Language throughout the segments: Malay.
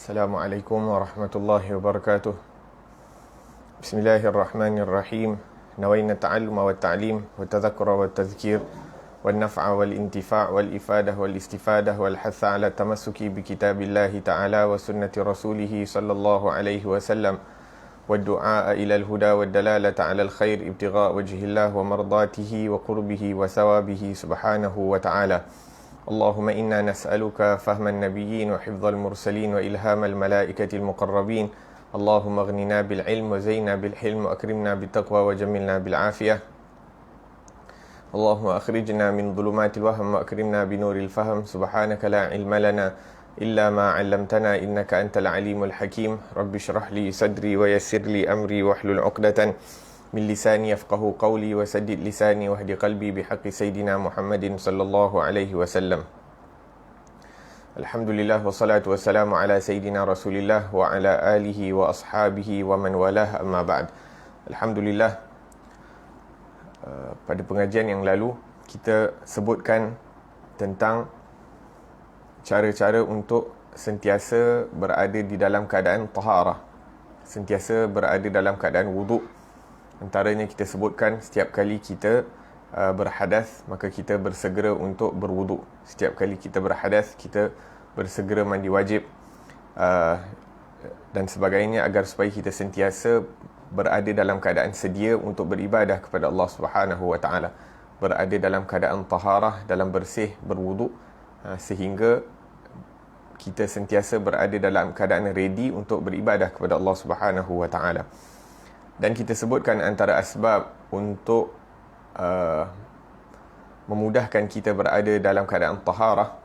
Assalamualaikum warahmatullahi wabarakatuh. Bismillahirrahmanirrahim. Nawayna ta'alluma wa ta'lim wa tadhakkura wa tadhkir wa naf'a wal intifa' wal ifadah wal istifadah wal hatha ala tamassuki bi kitabillahi ta'ala wa sunnati rasulih sallallahu alaihi wasallam wa du'a ila al huda wa dalalata ala al khair ibtigha' wajhillah wa mardatihi wa qurbihi wa sawabihi subhanahu wa ta'ala. اللهم إنا نسألك فهم النبيين وحفظ المرسلين وإلهام الملائكة المقربين. اللهم اغننا بالعلم وزينا بالحلم وأكرمنا بالتقوى وجملنا بالعافية. اللهم أخرجنا من ظلمات الوهم وأكرمنا بنور الفهم. سبحانك لا علم لنا إلا ما علمتنا إنك أنت العليم الحكيم. رب اشرح لي صدري ويسر لي أمري واحلل عقدة من لساني يفقه قولي وسدد لساني واهد قلبي بحق سيدنا محمد صلى الله عليه وسلم. Alhamdulillah wassalatu wassalamu ala Sayyidina Rasulillah wa ala alihi wa ashabihi wa man walah, amma ba'd. Alhamdulillah, pada pengajian yang lalu kita sebutkan tentang cara-cara untuk sentiasa berada di dalam keadaan taharah, sentiasa berada dalam keadaan wuduk. Antaranya kita sebutkan setiap kali kita berhadas, maka kita bersegera untuk berwuduk. Setiap kali kita berhadas, kita bersegera mandi wajib dan sebagainya, agar supaya kita sentiasa berada dalam keadaan sedia untuk beribadah kepada Allah Subhanahu wa taala, berada dalam keadaan taharah, dalam bersih, berwuduk, sehingga kita sentiasa berada dalam keadaan ready untuk beribadah kepada Allah Subhanahu wa taala. Dan kita sebutkan antara asbab untuk memudahkan kita berada dalam keadaan taharah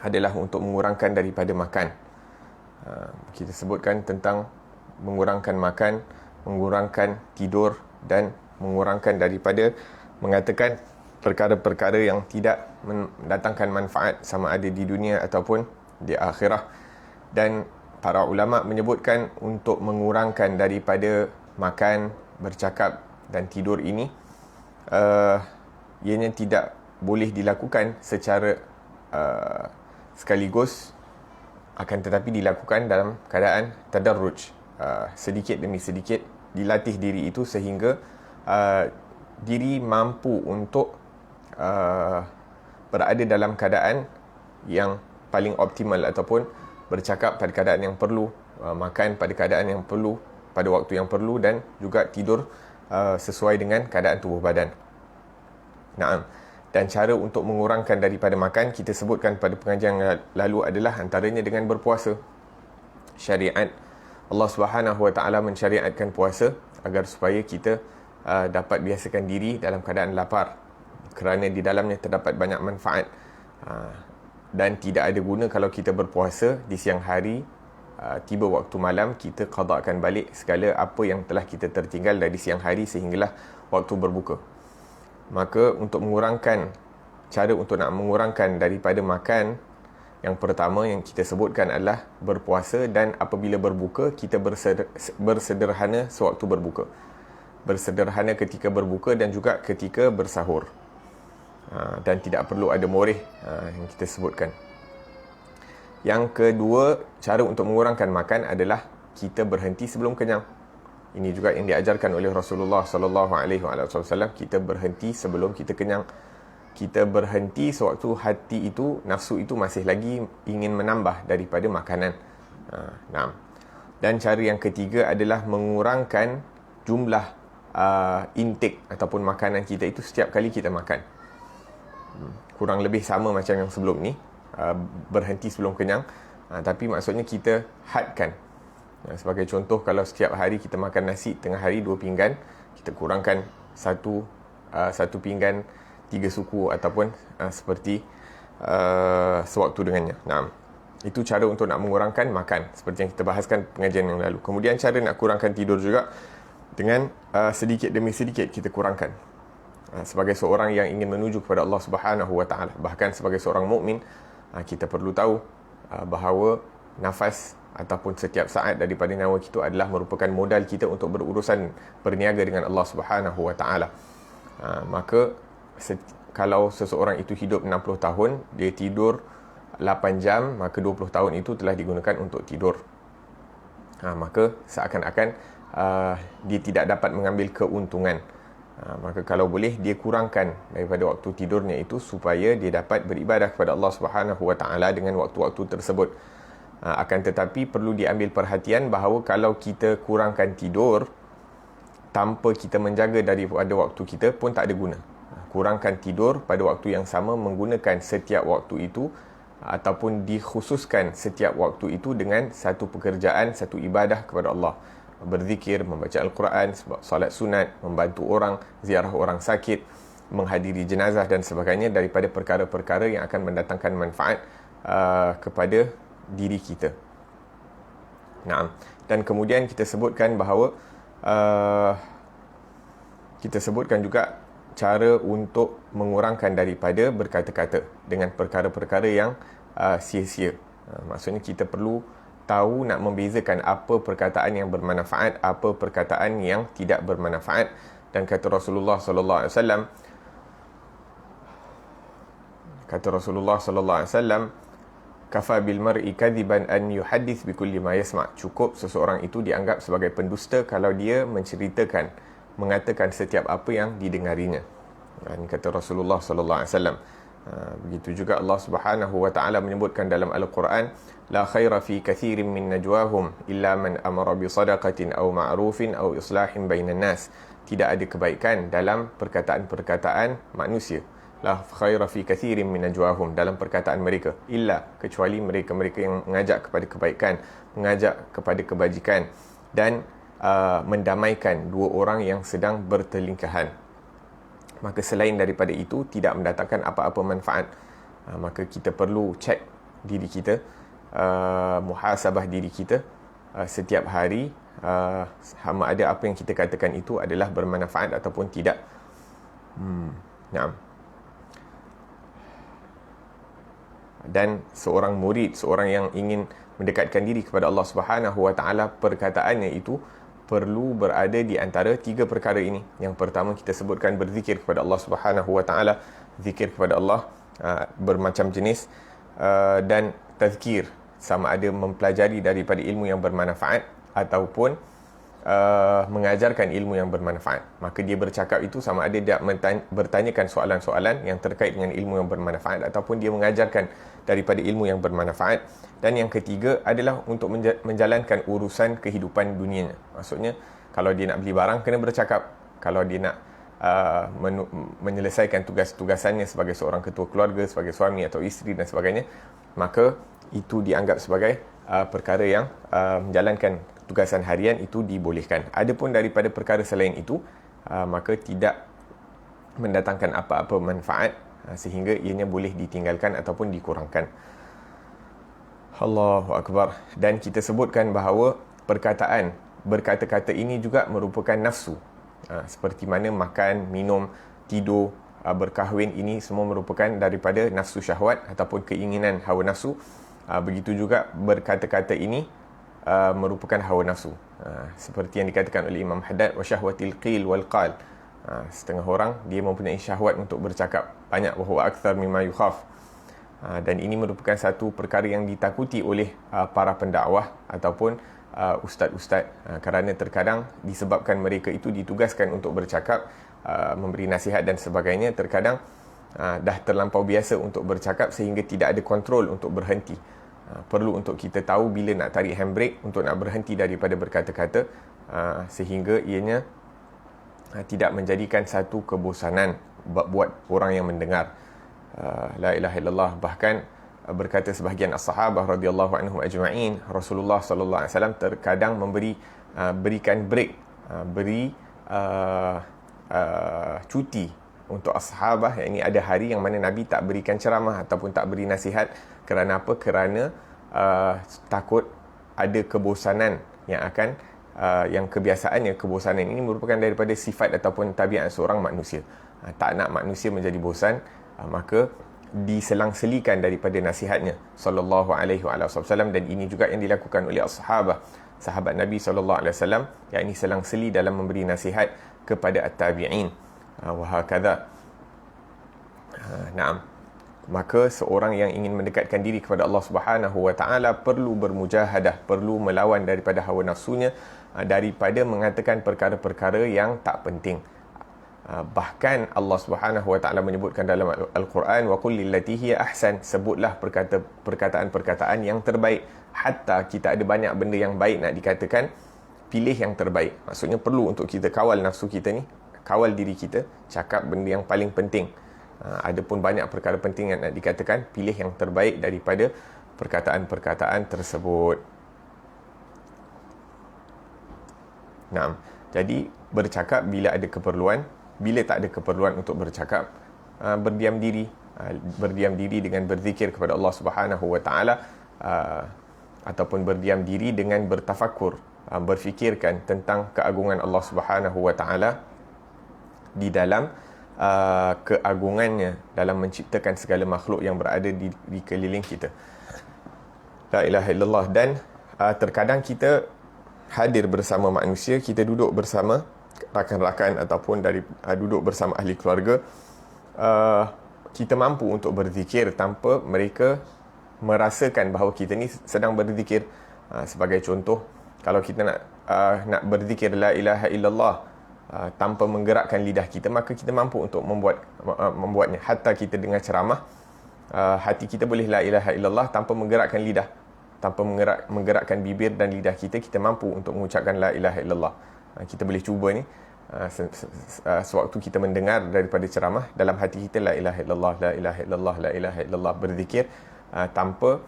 adalah untuk mengurangkan daripada makan. Kita sebutkan tentang mengurangkan makan, mengurangkan tidur dan mengurangkan daripada mengatakan perkara-perkara yang tidak mendatangkan manfaat sama ada di dunia ataupun di akhirat. Dan para ulama menyebutkan untuk mengurangkan daripada makan, bercakap dan tidur ini, ianya tidak boleh dilakukan secara sekaligus, akan tetapi dilakukan dalam keadaan tadarruj, sedikit demi sedikit dilatih diri itu sehingga diri mampu untuk berada dalam keadaan yang paling optimal, ataupun bercakap pada keadaan yang perlu, makan pada keadaan yang perlu, pada waktu yang perlu, dan juga tidur sesuai dengan keadaan tubuh badan. Naam. Dan cara untuk mengurangkan daripada makan kita sebutkan pada pengajian lalu adalah antaranya dengan berpuasa. Syariat Allah Subhanahu wa taala mensyariatkan puasa agar supaya kita dapat biasakan diri dalam keadaan lapar, kerana di dalamnya terdapat banyak manfaat. Dan tidak ada guna kalau kita berpuasa di siang hari, tiba waktu malam kita qada'kan balik segala apa yang telah kita tertinggal dari siang hari sehinggalah waktu berbuka. Maka untuk mengurangkan, cara untuk nak mengurangkan daripada makan, yang pertama yang kita sebutkan adalah berpuasa, dan apabila berbuka kita bersederhana sewaktu berbuka, bersederhana ketika berbuka dan juga ketika bersahur. Dan tidak perlu ada moreh yang kita sebutkan. Yang kedua, cara untuk mengurangkan makan adalah kita berhenti sebelum kenyang. Ini juga yang diajarkan oleh Rasulullah sallallahu alaihi wasallam. Kita berhenti sebelum kita kenyang. Kita berhenti sewaktu hati itu, nafsu itu masih lagi ingin menambah daripada makanan. Dan cara yang ketiga adalah mengurangkan jumlah intake ataupun makanan kita itu setiap kali kita makan. Kurang lebih sama macam yang sebelum ni, berhenti sebelum kenyang, tapi maksudnya kita hadkan. Sebagai contoh, kalau setiap hari kita makan nasi tengah hari 2 pinggan, kita kurangkan satu pinggan 3 suku, ataupun seperti sewaktu dengannya. Itu cara untuk nak mengurangkan makan, seperti yang kita bahaskan pengajian yang lalu. Kemudian cara nak kurangkan tidur juga dengan sedikit demi sedikit kita kurangkan. Sebagai seorang yang ingin menuju kepada Allah Subhanahu wa taala, bahkan sebagai seorang mukmin, kita perlu tahu bahawa nafas ataupun setiap saat daripada nyawa kita adalah merupakan modal kita untuk berurusan, berniaga dengan Allah Subhanahu wa taala. Maka kalau seseorang itu hidup 60 tahun, dia tidur 8 jam, maka 20 tahun itu telah digunakan untuk tidur. Maka seakan-akan dia tidak dapat mengambil keuntungan. Maka kalau boleh dia kurangkan daripada waktu tidurnya itu supaya dia dapat beribadah kepada Allah Subhanahu Wa Taala dengan waktu-waktu tersebut. Akan tetapi perlu diambil perhatian bahawa kalau kita kurangkan tidur tanpa kita menjaga daripada waktu kita pun tak ada guna. Kurangkan tidur pada waktu yang sama menggunakan setiap waktu itu ataupun dikhususkan setiap waktu itu dengan satu pekerjaan, satu ibadah kepada Allah. Berzikir, membaca Al-Quran, solat sunat, membantu orang, ziarah orang sakit, menghadiri jenazah dan sebagainya daripada perkara-perkara yang akan mendatangkan manfaat kepada diri kita. Dan kemudian kita sebutkan bahawa kita sebutkan juga cara untuk mengurangkan daripada berkata-kata dengan perkara-perkara yang sia-sia. Maksudnya kita perlu tahu nak membezakan apa perkataan yang bermanfaat, apa perkataan yang tidak bermanfaat. Dan kata Rasulullah sallallahu alaihi wasallam, kafa bil mar'i kadhiban an yuhaddits bi kulli ma yasma'. Cukup seseorang itu dianggap sebagai pendusta kalau dia menceritakan, mengatakan setiap apa yang didengarinya. Ini kata Rasulullah sallallahu alaihi wasallam. Begitu juga Allah Subhanahu wa taala menyebutkan dalam Al-Quran, la khaira fi kathirin min najwahum illa man amara bi sadaqatin aw ma'rufin aw islahin bainan nas. Tidak ada kebaikan dalam perkataan-perkataan manusia. La khaira fi kathirin min najwahum, dalam perkataan mereka, illa, kecuali mereka-mereka yang mengajak kepada kebaikan, mengajak kepada kebajikan dan mendamaikan dua orang yang sedang bertelingkahan. Maka selain daripada itu tidak mendatangkan apa-apa manfaat. Maka kita perlu cek diri kita, muhasabah diri kita setiap hari, sama ada apa yang kita katakan itu adalah bermanfaat ataupun tidak. Dan seorang murid, seorang yang ingin mendekatkan diri kepada Allah Subhanahu Wa Taala, perkataannya itu perlu berada di antara tiga perkara ini. Yang pertama kita sebutkan berzikir kepada Allah Subhanahu Wa Taala, zikir kepada Allah bermacam jenis, dan tazkir, sama ada mempelajari daripada ilmu yang bermanfaat ataupun mengajarkan ilmu yang bermanfaat. Maka dia bercakap itu sama ada dia bertanyakan soalan-soalan yang terkait dengan ilmu yang bermanfaat ataupun dia mengajarkan daripada ilmu yang bermanfaat. Dan yang ketiga adalah untuk menjalankan urusan kehidupan dunianya. Maksudnya kalau dia nak beli barang kena bercakap, kalau dia nak menyelesaikan tugas-tugasannya sebagai seorang ketua keluarga, sebagai suami atau isteri dan sebagainya, maka itu dianggap sebagai perkara yang menjalankan tugasan harian itu dibolehkan. Adapun daripada perkara selain itu, maka tidak mendatangkan apa-apa manfaat, sehingga ianya boleh ditinggalkan ataupun dikurangkan. Allahu Akbar. Dan kita sebutkan bahawa perkataan, berkata-kata ini juga merupakan nafsu. Seperti mana makan, minum, tidur, berkahwin, ini semua merupakan daripada nafsu syahwat ataupun keinginan hawa nafsu. Begitu juga berkata-kata ini merupakan hawa nafsu. Seperti yang dikatakan oleh Imam Haddad, wa syahwatil qil wal qal. Setengah orang dia mempunyai syahwat untuk bercakap banyak, wa huwa akthar mimma yukhaf. Dan ini merupakan satu perkara yang ditakuti oleh para pendakwah ataupun ustaz-ustaz, kerana terkadang disebabkan mereka itu ditugaskan untuk bercakap, memberi nasihat dan sebagainya, terkadang dah terlampau biasa untuk bercakap sehingga tidak ada kontrol untuk berhenti. Perlu untuk kita tahu bila nak tarik handbrake untuk nak berhenti daripada berkata-kata, sehingga ianya tidak menjadikan satu kebosanan buat orang yang mendengar. La ilaha illallah. Bahkan berkata sebahagian as-sahabah radhiyallahu anhum ajma'in, Rasulullah sallallahu alaihi wasallam terkadang berikan break, cuti untuk as-sahabah. Yang ini ada hari yang mana Nabi tak berikan ceramah ataupun tak beri nasihat. Kerana apa? Kerana takut ada kebosanan yang akan yang kebiasaannya, kebosanan ini merupakan daripada sifat ataupun tabiat seorang manusia. Tak nak manusia menjadi bosan, maka diselang-selikan daripada nasihatnya sallallahu alaihi wasallam. Dan ini juga yang dilakukan oleh as-sahabah, sahabat Nabi sallallahu alaihi wasallam, yang ini selang-seli dalam memberi nasihat kepada at-tabi'in. Wa hakadha. Naam. maka seorang yang ingin mendekatkan diri kepada Allah Subhanahu wa taala perlu bermujahadah, perlu melawan daripada hawa nafsunya, daripada mengatakan perkara-perkara yang tak penting. Bahkan Allah Subhanahu wa taala menyebutkan dalam Al-Quran, wa qul lillati hiya ahsan, sebutlah perkataan-perkataan yang terbaik. Hatta kita ada banyak benda yang baik nak dikatakan, pilih yang terbaik. Maksudnya perlu untuk kita kawal nafsu kita ni, kawal diri kita, cakap benda yang paling penting. Ada pun banyak perkara penting yang nak dikatakan, pilih yang terbaik daripada perkataan-perkataan tersebut. Naam. Jadi bercakap bila ada keperluan, bila tak ada keperluan untuk bercakap, berdiam diri, dengan berzikir kepada Allah Subhanahu wa taala, ataupun berdiam diri dengan bertafakur, berfikirkan tentang keagungan Allah Subhanahu wa taala di dalam keagungannya dalam menciptakan segala makhluk yang berada di keliling kita. La ilaha illallah. Dan terkadang kita hadir bersama manusia, kita duduk bersama rakan-rakan ataupun duduk bersama ahli keluarga, kita mampu untuk berzikir tanpa mereka merasakan bahawa kita ni sedang berzikir. Sebagai contoh, kalau kita nak berzikir la ilaha illallah tanpa menggerakkan lidah kita, maka kita mampu untuk membuatnya. Hatta kita dengar ceramah, hati kita boleh la ilaha illallah tanpa menggerakkan lidah, tanpa menggerakkan bibir dan lidah kita, kita mampu untuk mengucapkan la ilaha illallah. Kita boleh cuba ni, sewaktu kita mendengar daripada ceramah, dalam hati kita la ilaha illallah, la ilaha illallah, la ilaha illallah, berzikir tanpa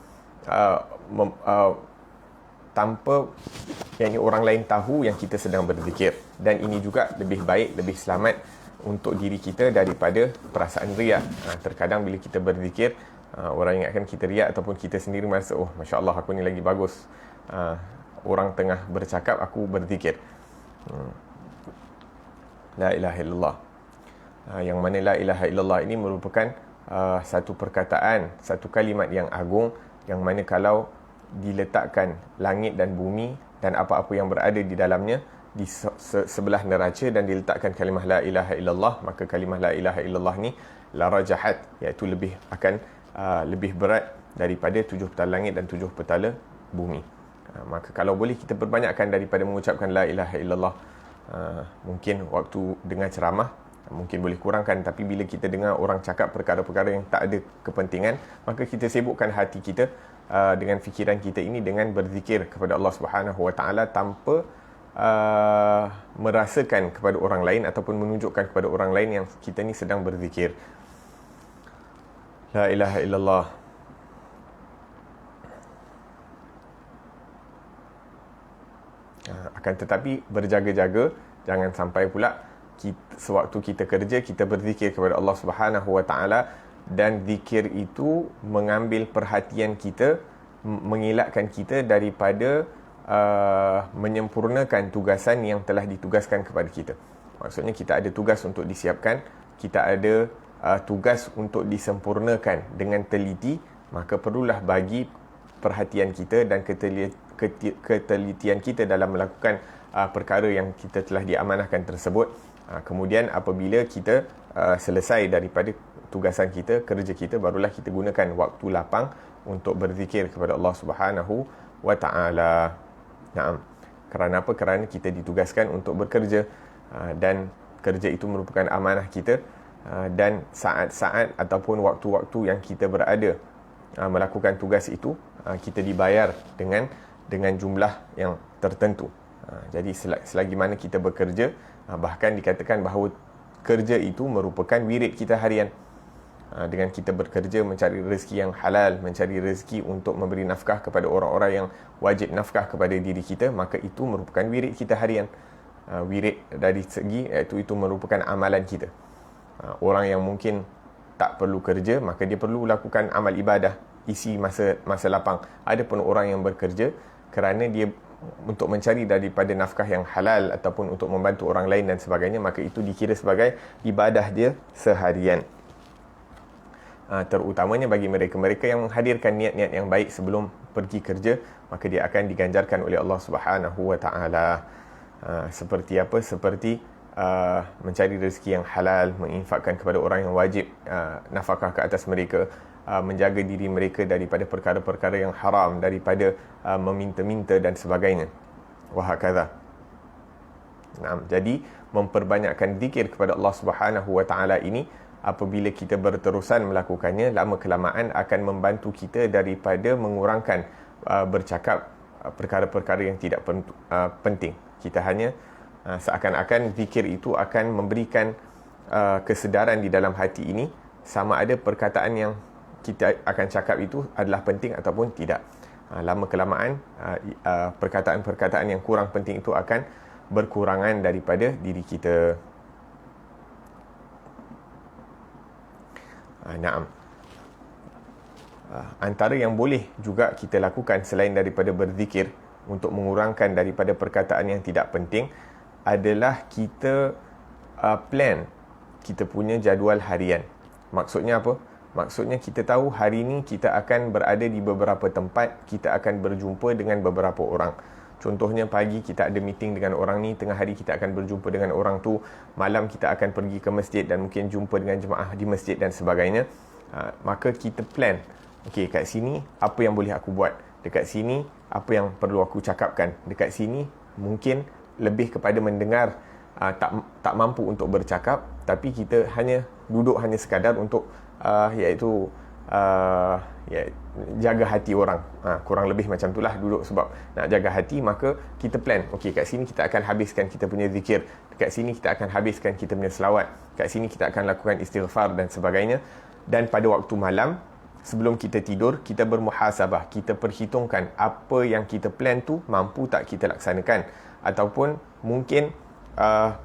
yang orang lain tahu yang kita sedang berzikir. Dan ini juga lebih baik, lebih selamat untuk diri kita daripada perasaan riak. Terkadang bila kita berzikir, orang ingatkan kita riak, ataupun kita sendiri merasa, oh Masya Allah, aku ni lagi bagus, orang tengah bercakap, aku berzikir. La ilaha illallah, yang mana la ilaha illallah ini merupakan satu perkataan, satu kalimat yang agung, yang mana kalau diletakkan langit dan bumi dan apa-apa yang berada di dalamnya di sebelah neraca, dan diletakkan kalimah la ilaha illallah, maka kalimah la ilaha illallah ni la rajahat, iaitu lebih berat daripada 7 petala langit dan 7 petala bumi. Maka kalau boleh kita perbanyakkan daripada mengucapkan la ilaha illallah. Mungkin waktu dengar ceramah mungkin boleh kurangkan, tapi bila kita dengar orang cakap perkara-perkara yang tak ada kepentingan, maka kita sibukkan hati kita dengan fikiran kita ini dengan berzikir kepada Allah Subhanahu wa taala, tanpa merasakan kepada orang lain ataupun menunjukkan kepada orang lain yang kita ni sedang berzikir. La ilaha illallah. Akan tetapi berjaga-jaga, jangan sampai pula sewaktu kita kerja, kita berzikir kepada Allah Subhanahu wa taala, dan zikir itu mengambil perhatian kita, mengelakkan kita daripada menyempurnakan tugasan yang telah ditugaskan kepada kita. Maksudnya kita ada tugas untuk disiapkan, kita ada tugas untuk disempurnakan dengan teliti, maka perlulah bagi perhatian kita dan ketelitian kita dalam melakukan perkara yang kita telah diamanahkan tersebut. Kemudian apabila kita selesai daripada tugasan kita, kerja kita, barulah kita gunakan waktu lapang untuk berzikir kepada Allah Subhanahu wa taala. Naam. Kerana apa? Kerana kita ditugaskan untuk bekerja, dan kerja itu merupakan amanah kita, dan saat-saat ataupun waktu-waktu yang kita berada melakukan tugas itu, kita dibayar dengan jumlah yang tertentu. Jadi selagi mana kita bekerja, bahkan dikatakan bahawa kerja itu merupakan wirid kita harian. Dengan kita bekerja mencari rezeki yang halal, mencari rezeki untuk memberi nafkah kepada orang-orang yang wajib nafkah kepada diri kita, maka itu merupakan wirid kita harian. Wirid dari segi iaitu itu merupakan amalan kita. Orang yang mungkin tak perlu kerja, maka dia perlu lakukan amal ibadah, isi masa lapang. Ada pun orang yang bekerja kerana dia untuk mencari daripada nafkah yang halal ataupun untuk membantu orang lain dan sebagainya, maka itu dikira sebagai ibadah dia seharian. Terutamanya bagi mereka-mereka yang menghadirkan niat-niat yang baik sebelum pergi kerja, maka dia akan diganjarkan oleh Allah Subhanahu wa taala. Seperti apa? Seperti mencari rezeki yang halal, menginfakkan kepada orang yang wajib nafkah ke atas mereka, menjaga diri mereka daripada perkara-perkara yang haram, daripada meminta-minta dan sebagainya. Wahakadha. Jadi memperbanyakkan zikir kepada Allah Subhanahu Wa Taala ini, apabila kita berterusan melakukannya, lama kelamaan akan membantu kita daripada mengurangkan bercakap perkara-perkara yang tidak penting. Kita hanya seakan-akan zikir itu akan memberikan kesedaran di dalam hati ini, sama ada perkataan yang kita akan cakap itu adalah penting ataupun tidak. Lama kelamaan perkataan-perkataan yang kurang penting itu akan berkurangan daripada diri kita. Antara yang boleh juga kita lakukan selain daripada berzikir untuk mengurangkan daripada perkataan yang tidak penting adalah kita plan kita punya jadual harian. Maksudnya apa? Maksudnya kita tahu hari ini kita akan berada di beberapa tempat, kita akan berjumpa dengan beberapa orang. Contohnya pagi kita ada meeting dengan orang ni, tengah hari kita akan berjumpa dengan orang tu, malam kita akan pergi ke masjid dan mungkin jumpa dengan jemaah di masjid dan sebagainya. Maka kita plan, okey, kat sini apa yang boleh aku buat, dekat sini apa yang perlu aku cakapkan, dekat sini mungkin lebih kepada mendengar, tak mampu untuk bercakap, tapi kita hanya duduk hanya sekadar untuk iaitu jaga hati orang. Kurang lebih macam itulah, duduk sebab nak jaga hati. Maka kita plan, okey, kat sini kita akan habiskan kita punya zikir, dekat sini kita akan habiskan kita punya selawat, kat sini kita akan lakukan istighfar dan sebagainya. Dan pada waktu malam sebelum kita tidur, kita bermuhasabah, kita perhitungkan apa yang kita plan tu mampu tak kita laksanakan, ataupun mungkin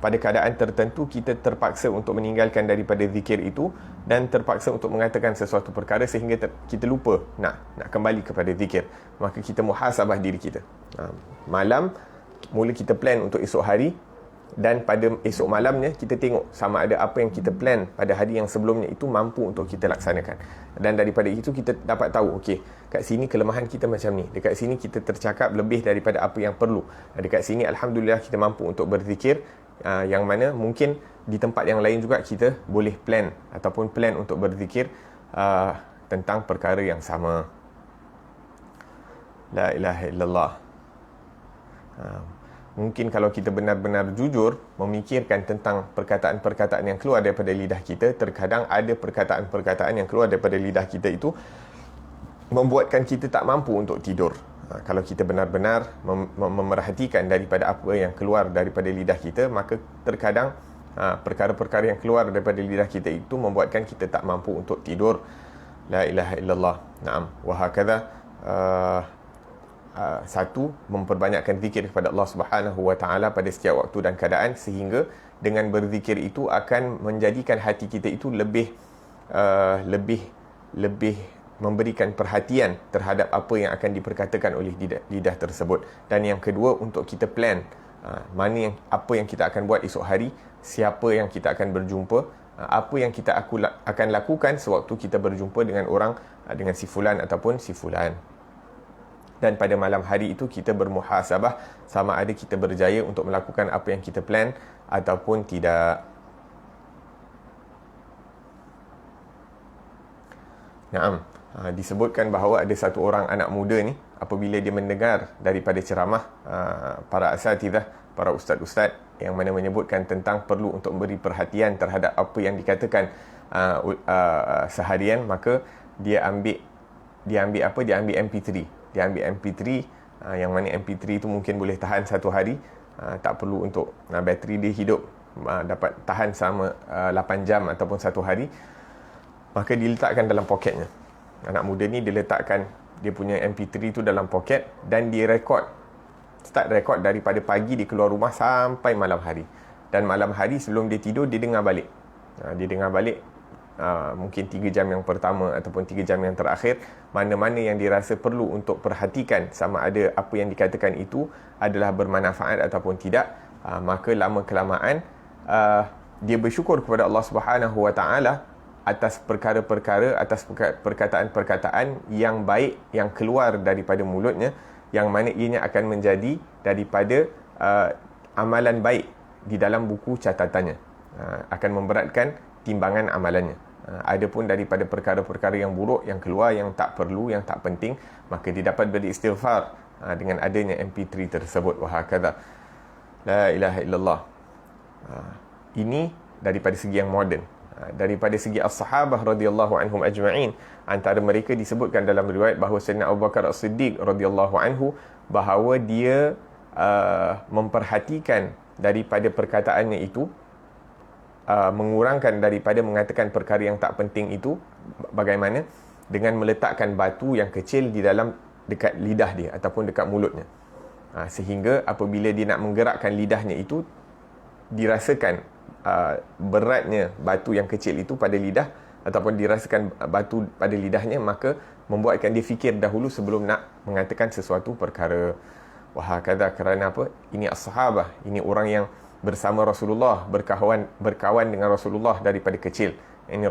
pada keadaan tertentu kita terpaksa untuk meninggalkan daripada zikir itu dan terpaksa untuk mengatakan sesuatu perkara sehingga kita lupa nak kembali kepada zikir. Maka kita muhasabah diri kita. Malam mula kita plan untuk esok hari, dan pada esok malamnya kita tengok sama ada apa yang kita plan pada hari yang sebelumnya itu mampu untuk kita laksanakan. Dan daripada itu kita dapat tahu, okey, kat sini kelemahan kita macam ni, dekat sini kita tercakap lebih daripada apa yang perlu, dekat sini alhamdulillah kita mampu untuk berzikir, yang mana mungkin di tempat yang lain juga kita boleh plan ataupun plan untuk berzikir tentang perkara yang sama. La ilaha illallah. Mungkin kalau kita benar-benar jujur memikirkan tentang perkataan-perkataan yang keluar daripada lidah kita, terkadang ada perkataan-perkataan yang keluar daripada lidah kita itu membuatkan kita tak mampu untuk tidur. Kalau kita benar-benar memerhatikan daripada apa yang keluar daripada lidah kita, maka terkadang perkara-perkara yang keluar daripada lidah kita itu membuatkan kita tak mampu untuk tidur. La ilaha illallah. Naam. Wa hakadha. Satu, memperbanyakkan zikir kepada Allah Subhanahu Wa Taala pada setiap waktu dan keadaan, sehingga dengan berzikir itu akan menjadikan hati kita itu lebih memberikan perhatian terhadap apa yang akan diperkatakan oleh lidah tersebut. Dan yang kedua, untuk kita plan apa yang kita akan buat esok hari, siapa yang kita akan berjumpa, apa yang kita akan lakukan sewaktu kita berjumpa dengan orang, dengan si fulan ataupun si fulan. Dan pada malam hari itu kita bermuhasabah sama ada kita berjaya untuk melakukan apa yang kita plan ataupun tidak. Naam. Disebutkan bahawa ada satu orang anak muda ni, apabila dia mendengar daripada ceramah para asatidzah, para ustaz-ustaz yang mana menyebutkan tentang perlu untuk memberi perhatian terhadap apa yang dikatakan seharian, maka dia ambil MP3. Dia ambil MP3, yang mana MP3 itu mungkin boleh tahan satu hari, tak perlu untuk bateri dia hidup, dapat tahan selama 8 jam ataupun satu hari. Maka diletakkan dalam poketnya. Anak muda ni dia letakkan dia punya MP3 tu dalam poket, dan dia start rekod daripada pagi dia keluar rumah sampai malam hari. Dan malam hari sebelum dia tidur, dia dengar balik. Mungkin 3 jam yang pertama ataupun 3 jam yang terakhir, mana-mana yang dirasa perlu untuk perhatikan sama ada apa yang dikatakan itu adalah bermanfaat ataupun tidak, maka lama kelamaan dia bersyukur kepada Allah Subhanahu Wa Taala atas perkara-perkara, atas perkataan-perkataan yang baik yang keluar daripada mulutnya, yang mana ianya akan menjadi daripada amalan baik di dalam buku catatannya, akan memberatkan timbangan amalannya. Adapun daripada perkara-perkara yang buruk, yang keluar, yang tak perlu, yang tak penting, maka dia dapat beristighfar dengan adanya MP3 tersebut. Wahakadha. La ilaha illallah. Ini daripada segi yang moden. Daripada segi as-sahabah radhiyallahu anhum ajma'in, antara mereka disebutkan dalam riwayat bahawa Sayyidina Abu Bakar As-Siddiq radhiyallahu anhu, bahawa dia memperhatikan daripada perkataannya itu, mengurangkan daripada mengatakan perkara yang tak penting itu. Bagaimana? Dengan meletakkan batu yang kecil di dalam dekat lidah dia ataupun dekat mulutnya, sehingga apabila dia nak menggerakkan lidahnya itu, dirasakan beratnya batu yang kecil itu pada lidah, ataupun dirasakan batu pada lidahnya, maka membuatkan dia fikir dahulu sebelum nak mengatakan sesuatu perkara. Wahakadha. Kerana apa? Ini as-sahabah, ini orang yang bersama Rasulullah, berkawan dengan Rasulullah daripada kecil. Ini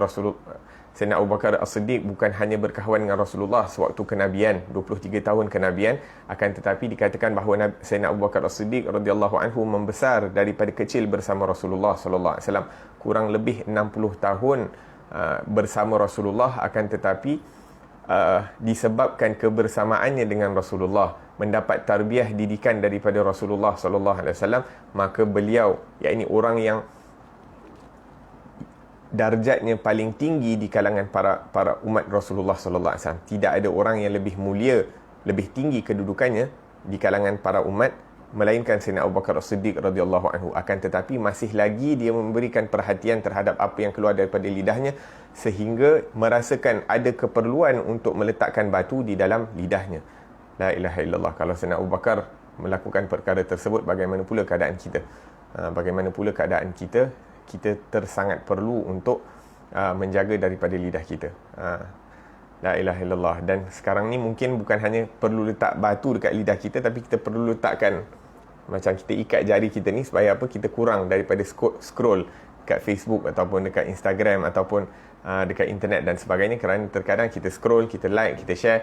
Sayyidina Abu Bakar As-Siddiq bukan hanya berkawan dengan Rasulullah sewaktu kenabian, 23 tahun kenabian, akan tetapi dikatakan bahawa Sayyidina Abu Bakar As-Siddiq radhiyallahu anhu membesar daripada kecil bersama Rasulullah sallallahu alaihi wasallam, kurang lebih 60 tahun bersama Rasulullah, akan tetapi disebabkan kebersamaannya dengan Rasulullah, mendapat tarbiyah didikan daripada Rasulullah sallallahu alaihi wasallam, maka beliau, yakni orang yang darjatnya paling tinggi di kalangan para umat Rasulullah sallallahu alaihi wasallam. Tidak ada orang yang lebih mulia, lebih tinggi kedudukannya di kalangan para umat melainkan Sayyidina Abu Bakar As-Siddiq radhiyallahu anhu. Akan tetapi masih lagi dia memberikan perhatian terhadap apa yang keluar daripada lidahnya, sehingga merasakan ada keperluan untuk meletakkan batu di dalam lidahnya. La ilaha illallah. Kalau Sayyidina Abu Bakar melakukan perkara tersebut, bagaimana pula keadaan kita? Bagaimana pula keadaan kita? Kita tersangat perlu untuk menjaga daripada lidah kita. La ilaha illallah. Dan sekarang ni mungkin bukan hanya perlu letak batu dekat lidah kita, tapi kita perlu letakkan, macam kita ikat jari kita ni, supaya apa? Kita kurang daripada scroll dekat Facebook ataupun dekat Instagram ataupun dekat internet dan sebagainya, kerana terkadang kita scroll, kita like, kita share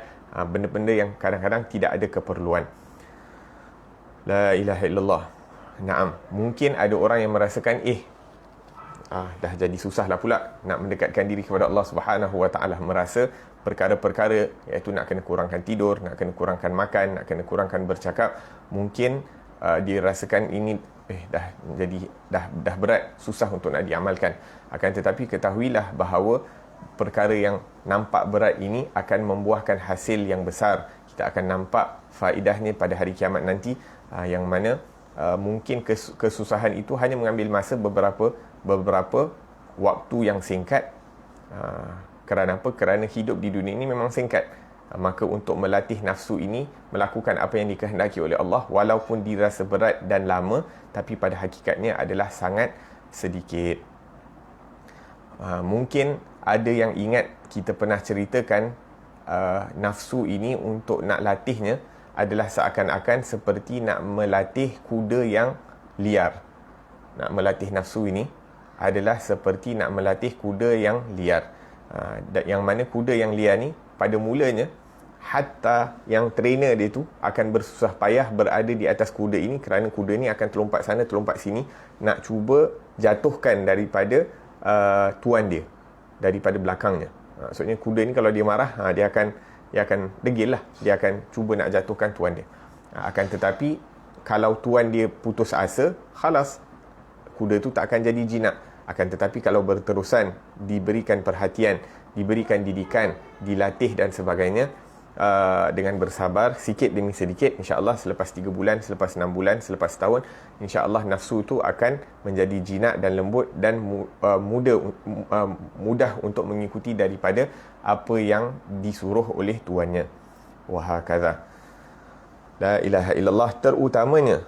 benda-benda yang kadang-kadang tidak ada keperluan. La ilaha illallah. Naam, mungkin ada orang yang merasakan dah jadi susahlah pula nak mendekatkan diri kepada Allah Subhanahu Wa Taala, merasa perkara-perkara iaitu nak kena kurangkan tidur, nak kena kurangkan makan, nak kena kurangkan bercakap, mungkin dia rasakan ini dah berat, susah untuk nak diamalkan. Akan tetapi ketahuilah bahawa perkara yang nampak berat ini akan membuahkan hasil yang besar. Kita akan nampak faedahnya pada hari kiamat nanti, yang mana mungkin kesusahan itu hanya mengambil masa beberapa waktu yang singkat. Kerana apa? Kerana hidup di dunia ini memang singkat. Maka untuk melatih nafsu ini, melakukan apa yang dikehendaki oleh Allah, walaupun dirasa berat dan lama, tapi pada hakikatnya adalah sangat sedikit. Mungkin ada yang ingat kita pernah ceritakan nafsu ini untuk nak latihnya adalah seakan-akan seperti nak melatih kuda yang liar. Nak melatih nafsu ini adalah seperti nak melatih kuda yang liar. Yang mana kuda yang liar ni pada mulanya, hatta yang trainer dia tu akan bersusah payah berada di atas kuda ini, kerana kuda ni akan terlompat sana, terlompat sini, nak cuba jatuhkan daripada tuan dia, daripada belakangnya. Maksudnya kuda ni kalau dia marah, dia akan degil lah, dia akan cuba nak jatuhkan tuan dia. Akan tetapi kalau tuan dia putus asa, khalas, kuda tu tak akan jadi jinak. Akan tetapi kalau berterusan diberikan perhatian, diberikan didikan, dilatih dan sebagainya, dengan bersabar sikit demi sedikit, insya-Allah selepas 3 bulan, selepas 6 bulan, selepas tahun, insya-Allah nafsu itu akan menjadi jinak dan lembut dan mudah untuk mengikuti daripada apa yang disuruh oleh tuannya. Wahakadha. La ilaha illallah. Terutamanya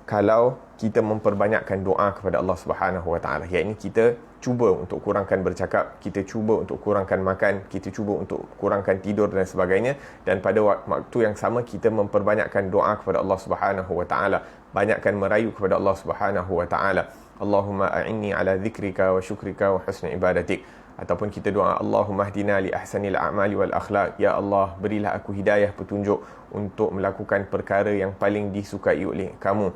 kalau kita memperbanyakkan doa kepada Allah Subhanahu Wa Taala, yakni kita cuba untuk kurangkan bercakap, kita cuba untuk kurangkan makan, kita cuba untuk kurangkan tidur dan sebagainya, dan pada waktu yang sama kita memperbanyakkan doa kepada Allah Subhanahu Wa Taala, banyakkan merayu kepada Allah Subhanahu Wa Taala. Allahumma a'inni ala dzikrika wa syukrika wa husni ibadatik. Ataupun kita doa, Allahumma hdina li ahsanil a'mali wal akhlaq. Ya Allah, berilah aku hidayah, petunjuk untuk melakukan perkara yang paling disukai oleh kamu.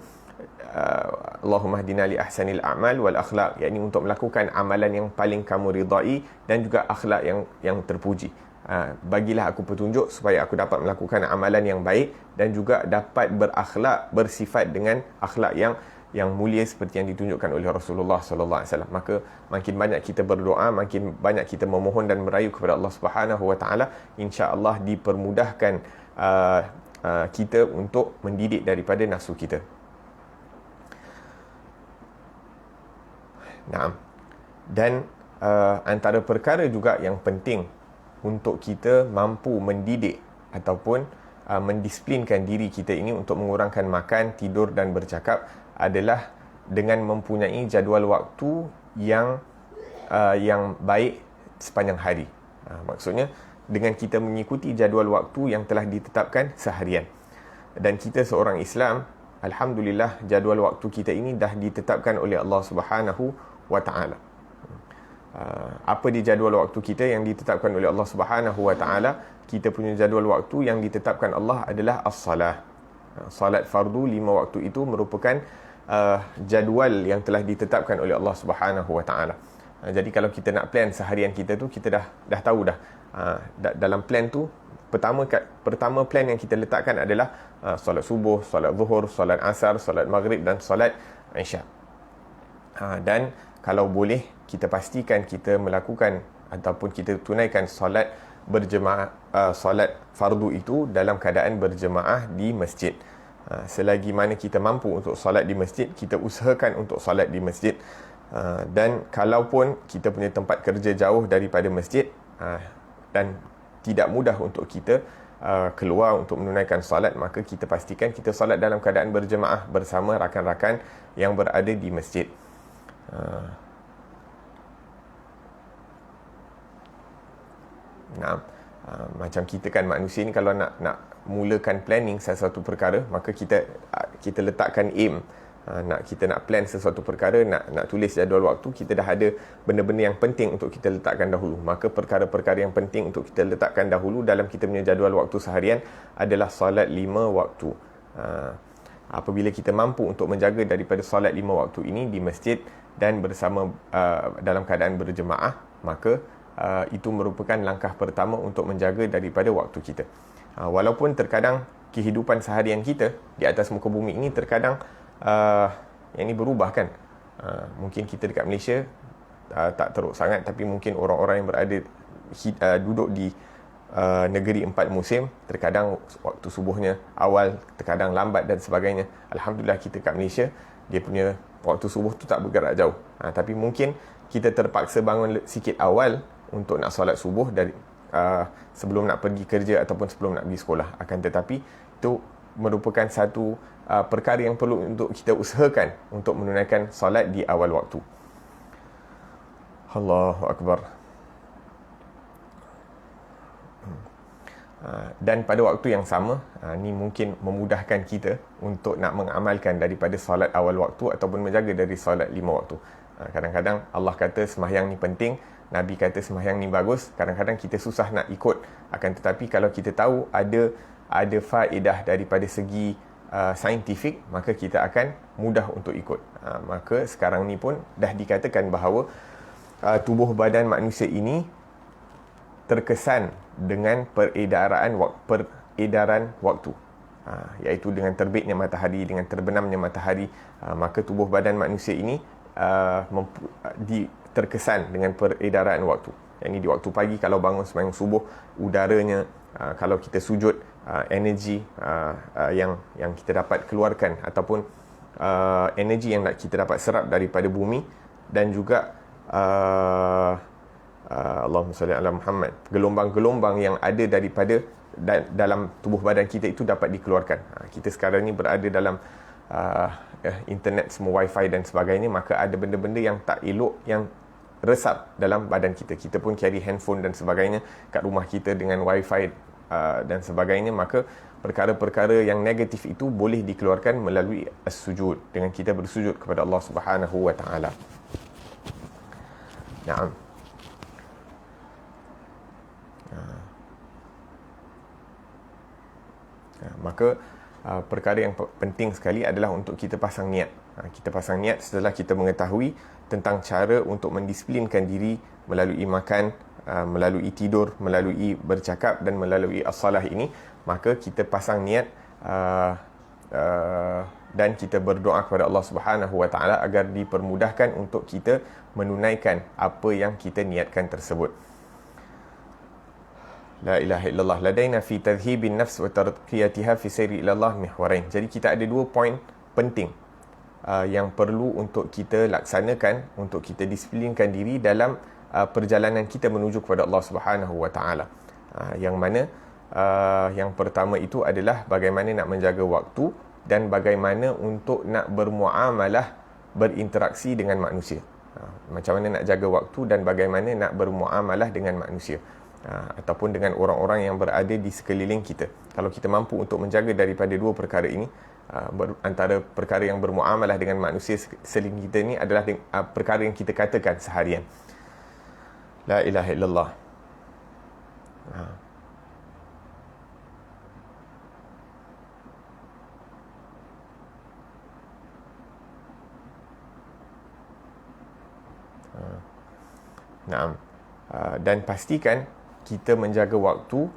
Allahumma hdina li ahsanil a'mal wal akhlaq, yakni untuk melakukan amalan yang paling kamu ridai dan juga akhlak yang terpuji. Bagilah aku petunjuk supaya aku dapat melakukan amalan yang baik dan juga dapat berakhlak, bersifat dengan akhlak yang mulia seperti yang ditunjukkan oleh Rasulullah sallallahu alaihi wasallam. Maka makin banyak kita berdoa, makin banyak kita memohon dan merayu kepada Allah Subhanahu wa taala, insya-Allah dipermudahkan kita untuk mendidik daripada nafsu kita. Naam. Dan antara perkara juga yang penting untuk kita mampu mendidik ataupun mendisiplinkan diri kita ini untuk mengurangkan makan, tidur dan bercakap adalah dengan mempunyai jadual waktu yang baik sepanjang hari. Maksudnya dengan kita mengikuti jadual waktu yang telah ditetapkan seharian. Dan kita seorang Islam, alhamdulillah jadual waktu kita ini dah ditetapkan oleh Allah Subhanahu wa taala. Apa di jadual waktu kita yang ditetapkan oleh Allah Subhanahu wa taala? Kita punya jadual waktu yang ditetapkan Allah adalah as-salah. Salat fardu 5 waktu itu merupakan jadual yang telah ditetapkan oleh Allah Subhanahu wa taala. Jadi kalau kita nak plan seharian kita tu, kita dah tahu dah. Dalam plan tu pertama plan yang kita letakkan adalah solat subuh, solat zuhur, solat asar, solat maghrib dan solat isya. Dan kalau boleh kita pastikan kita melakukan ataupun kita tunaikan solat berjemaah, solat fardu itu dalam keadaan berjemaah di masjid. Selagi mana kita mampu untuk solat di masjid, kita usahakan untuk solat di masjid. Dan kalaupun kita punya tempat kerja jauh daripada masjid dan tidak mudah untuk kita keluar untuk menunaikan solat, maka kita pastikan kita solat dalam keadaan berjemaah bersama rakan-rakan yang berada di masjid. Macam kita kan manusia ni, kalau nak mulakan planning sesuatu perkara, maka kita letakkan aim. Kita nak plan sesuatu perkara, nak tulis jadual waktu, kita dah ada benda-benda yang penting untuk kita letakkan dahulu. Maka perkara-perkara yang penting untuk kita letakkan dahulu dalam kita punya jadual waktu seharian adalah solat 5 waktu. Apabila kita mampu untuk menjaga daripada solat 5 waktu ini di masjid dan bersama dalam keadaan berjemaah, maka itu merupakan langkah pertama untuk menjaga daripada waktu kita. Walaupun terkadang kehidupan seharian kita di atas muka bumi ini terkadang yang ini berubah kan. Mungkin kita dekat Malaysia tak teruk sangat, tapi mungkin orang-orang yang berada duduk di negeri 4 musim, terkadang waktu subuhnya awal, terkadang lambat dan sebagainya. Alhamdulillah kita kat Malaysia, dia punya waktu subuh tu tak bergerak jauh. Tapi mungkin kita terpaksa bangun sikit awal untuk nak solat subuh dari sebelum nak pergi kerja ataupun sebelum nak pergi sekolah. Akan tetapi itu merupakan satu perkara yang perlu untuk kita usahakan untuk menunaikan solat di awal waktu. Allahu Akbar. Dan pada waktu yang sama, ni mungkin memudahkan kita untuk nak mengamalkan daripada solat awal waktu ataupun menjaga dari solat 5 waktu. Kadang-kadang Allah kata sembahyang ni penting, Nabi kata sembahyang ni bagus, kadang-kadang kita susah nak ikut. Akan tetapi kalau kita tahu ada faedah daripada segi saintifik, maka kita akan mudah untuk ikut. Maka sekarang ni pun dah dikatakan bahawa tubuh badan manusia ini terkesan dengan peredaran waktu, iaitu dengan terbitnya matahari, dengan terbenamnya matahari. Maka tubuh badan manusia ini terkesan dengan peredaran waktu. Yang ini di waktu pagi, kalau bangun sembahyang subuh, udaranya, kalau kita sujud, energi yang kita dapat keluarkan ataupun energi yang kita dapat serap daripada bumi, dan juga Allahumma salli ala Muhammad, gelombang-gelombang yang ada daripada dalam tubuh badan kita itu dapat dikeluarkan. Kita sekarang ni berada dalam internet, semua wifi dan sebagainya, maka ada benda-benda yang tak elok yang resap dalam badan kita. Kita pun carry handphone dan sebagainya kat rumah kita dengan wifi dan sebagainya. Maka perkara-perkara yang negatif itu boleh dikeluarkan melalui as-sujud, dengan kita bersujud kepada Allah Subhanahu wa taala. Naam. Maka perkara yang penting sekali adalah untuk kita pasang niat. Kita pasang niat setelah kita mengetahui tentang cara untuk mendisiplinkan diri melalui makan, melalui tidur, melalui bercakap dan melalui as-salah ini, maka kita pasang niat dan kita berdoa kepada Allah Subhanahu Wa Taala agar dipermudahkan untuk kita menunaikan apa yang kita niatkan tersebut. La ilaha illallah ladaina fi tadhhibin nafs wa tarqiyatiha fi sayri ila Allah mihwarain. Jadi kita ada 2 poin penting yang perlu untuk kita laksanakan, untuk kita disiplinkan diri dalam perjalanan kita menuju kepada Allah Subhanahu Wa Taala. Yang mana yang pertama itu adalah bagaimana nak menjaga waktu dan bagaimana untuk nak bermuamalah, berinteraksi dengan manusia. Macam mana nak jaga waktu dan bagaimana nak bermuamalah dengan manusia, ataupun dengan orang-orang yang berada di sekeliling kita. Kalau kita mampu untuk menjaga daripada 2 perkara ini, antara perkara yang bermuamalah dengan manusia sekeliling kita ni adalah perkara yang kita katakan seharian. La ilaha illallah. Naam. Dan pastikan kita menjaga waktu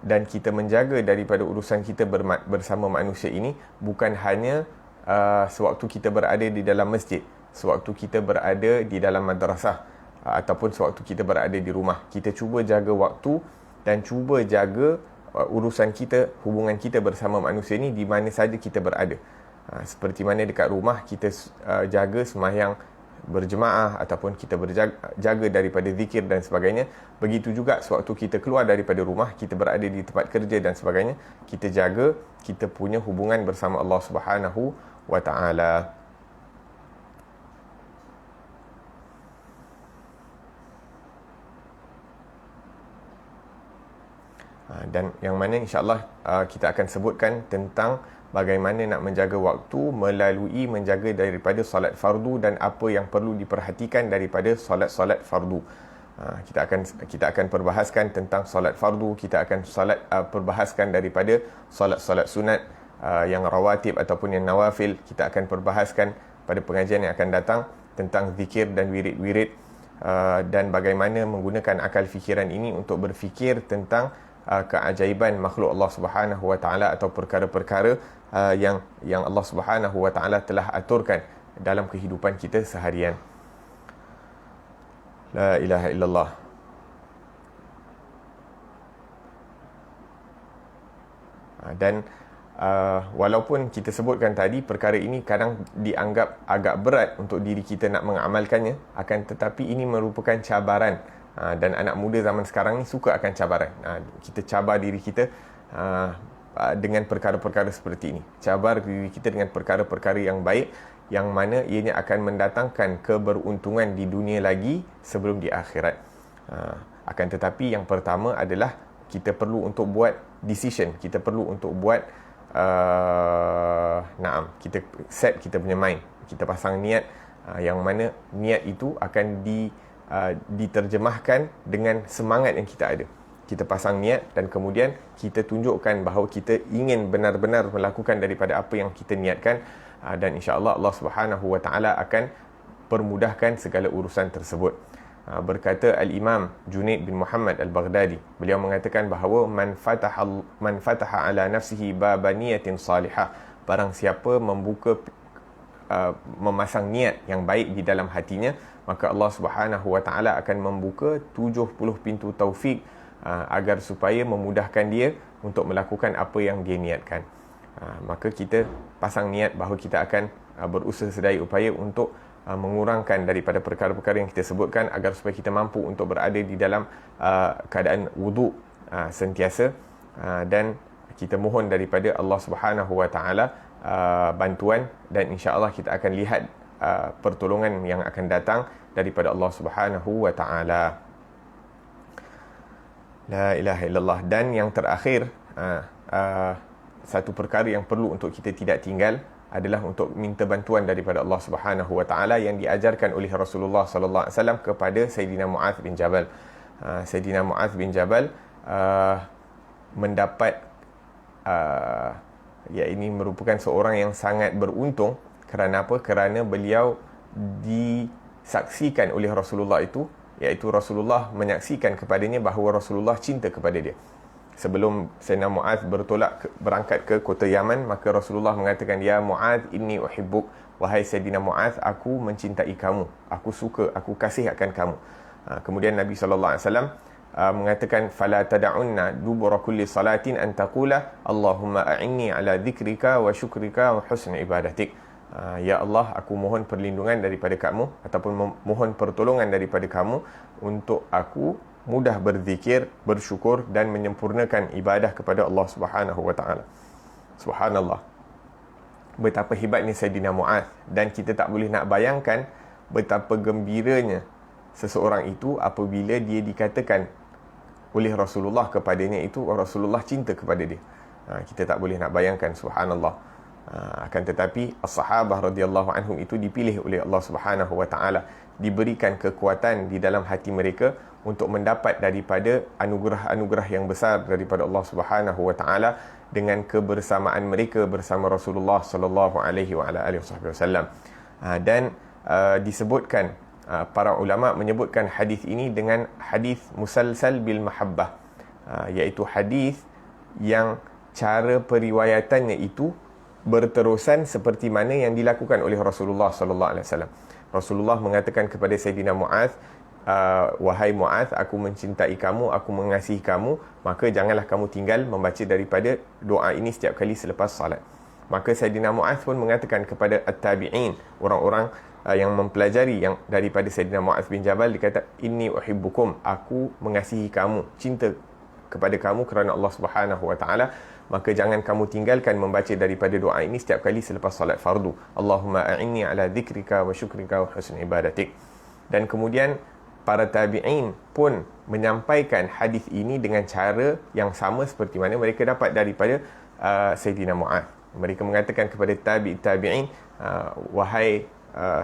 dan kita menjaga daripada urusan kita bersama manusia ini bukan hanya sewaktu kita berada di dalam masjid, sewaktu kita berada di dalam madrasah, ataupun sewaktu kita berada di rumah. Kita cuba jaga waktu dan cuba jaga urusan kita, hubungan kita bersama manusia ini di mana saja kita berada. Seperti mana dekat rumah kita jaga sembahyang berjemaah ataupun kita berjaga daripada zikir dan sebagainya. Begitu juga sewaktu kita keluar daripada rumah, kita berada di tempat kerja dan sebagainya, kita jaga kita punya hubungan bersama Allah Subhanahu Wa Taala. Dan yang mana insya-Allah kita akan sebutkan tentang bagaimana nak menjaga waktu melalui menjaga daripada solat fardu dan apa yang perlu diperhatikan daripada solat-solat fardu. Kita akan perbahaskan tentang solat fardu, kita akan perbahaskan daripada solat-solat sunat yang rawatib ataupun yang nawafil. Kita akan perbahaskan pada pengajian yang akan datang tentang zikir dan wirid-wirid, dan bagaimana menggunakan akal fikiran ini untuk berfikir tentang keajaiban makhluk Allah Subhanahu Wa Taala atau perkara-perkara yang Allah Subhanahu Wa Taala telah aturkan dalam kehidupan kita seharian. La ilaha illallah. Dan walaupun kita sebutkan tadi perkara ini kadang dianggap agak berat untuk diri kita nak mengamalkannya, akan tetapi ini merupakan cabaran. Dan anak muda zaman sekarang ni suka akan cabaran. Kita cabar diri kita dengan perkara-perkara seperti ini. Cabar diri kita dengan perkara-perkara yang baik, yang mana ianya akan mendatangkan keberuntungan di dunia lagi sebelum di akhirat. Akan tetapi yang pertama adalah kita perlu untuk buat decision. Kita perlu untuk buat kita set kita punya mind. Kita pasang niat, yang mana niat itu akan diterjemahkan dengan semangat yang kita ada. Kita pasang niat dan kemudian kita tunjukkan bahawa kita ingin benar-benar melakukan daripada apa yang kita niatkan, dan insya-Allah Allah Subhanahu Wa Taala akan permudahkan segala urusan tersebut. Berkata Al-Imam Junaid bin Muhammad Al-Baghdadi, beliau mengatakan bahawa man fataha ala nafsihi babaniyatin salihah, barang siapa memasang niat yang baik di dalam hatinya, maka Allah Subhanahu Wa Taala akan membuka 70 pintu taufik agar supaya memudahkan dia untuk melakukan apa yang dia niatkan. Maka kita pasang niat bahawa kita akan berusaha sedaya upaya untuk mengurangkan daripada perkara-perkara yang kita sebutkan agar supaya kita mampu untuk berada di dalam keadaan wuduk sentiasa, dan kita mohon daripada Allah Subhanahu Wa Taala bantuan, dan insya-Allah kita akan lihat pertolongan yang akan datang daripada Allah Subhanahu Wa Taala. La ilaha illallah. Dan yang terakhir, satu perkara yang perlu untuk kita tidak tinggal adalah untuk minta bantuan daripada Allah Subhanahu Wa Taala yang diajarkan oleh Rasulullah sallallahu alaihi wasallam kepada Sayyidina Mu'adz bin Jabal. Sayyidina Mu'adz bin Jabal mendapat ini merupakan seorang yang sangat beruntung. Kerana apa? Kerana beliau disaksikan oleh Rasulullah itu, iaitu Rasulullah menyaksikan kepadanya bahawa Rasulullah cinta kepada dia. Sebelum Sayyidina Mu'adh berangkat ke kota Yaman, maka Rasulullah mengatakan, "Ya Mu'adh, inni uhibbuk." Wahai Sayyidina Mu'adh, aku mencintai kamu. Aku suka, aku kasih akan kamu. Kemudian Nabi SAW mengatakan, "Fala tada'unna dubura kulli salatin an taqula Allahumma a'inni ala dhikrika wa syukrika wa husni ibadatik." Ya Allah, aku mohon perlindungan daripada kamu ataupun mohon pertolongan daripada kamu untuk aku mudah berzikir, bersyukur dan menyempurnakan ibadah kepada Allah Subhanahu wa taala. Subhanallah. Betapa hebatnya Sayyidina Mu'adh, dan kita tak boleh nak bayangkan betapa gembiranya seseorang itu apabila dia dikatakan oleh Rasulullah kepadanya itu Rasulullah cinta kepada dia. Kita tak boleh nak bayangkan, subhanallah. Akan tetapi as-sahabah radhiyallahu anhum itu dipilih oleh Allah Subhanahu wa taala, diberikan kekuatan di dalam hati mereka untuk mendapat daripada anugerah-anugerah yang besar daripada Allah Subhanahu wa taala dengan kebersamaan mereka bersama Rasulullah sallallahu alaihi wasallam. Dan disebutkan, para ulama menyebutkan hadis ini dengan hadis musalsal bil mahabbah, iaitu hadis yang cara periwayatannya itu berterusan seperti mana yang dilakukan oleh Rasulullah sallallahu alaihi wasallam. Rasulullah mengatakan kepada Sayyidina Mu'adh, "Wahai Mu'adh, aku mencintai kamu, aku mengasihi kamu, maka janganlah kamu tinggal membaca daripada doa ini setiap kali selepas salat." Maka Sayyidina Mu'adh pun mengatakan kepada at-tabi'in, orang-orang yang mempelajari yang daripada Sayyidina Mu'adh bin Jabal, dikata, "Inni uhibbukum," aku mengasihi kamu, cinta kepada kamu kerana Allah Subhanahu wa taala, maka jangan kamu tinggalkan membaca daripada doa ini setiap kali selepas salat fardu. Allahumma a'inni ala dhikrika wa syukrika wa husni ibadatik. Dan kemudian para tabi'in pun menyampaikan hadis ini dengan cara yang sama seperti mana mereka dapat daripada Sayyidina Mu'adh. Mereka mengatakan kepada tabi'in, "Wahai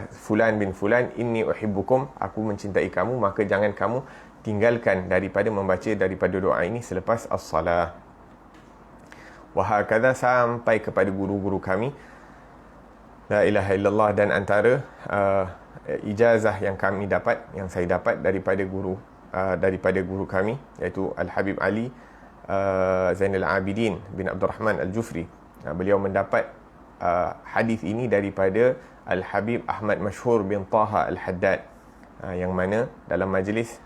fulan bin fulan, inni uhibbukum," aku mencintai kamu, maka jangan kamu tinggalkan daripada membaca daripada doa ini selepas as-salah. Wahakadha sampai kepada guru-guru kami, la ilaha illallah. Dan antara ijazah yang kami dapat, yang saya dapat daripada guru kami, iaitu Al-Habib Ali Zainal Abidin bin Abdul Rahman Al-Jufri. Beliau mendapat hadis ini daripada Al-Habib Ahmad Mashhur bin Taha Al-Haddad, yang mana dalam majlis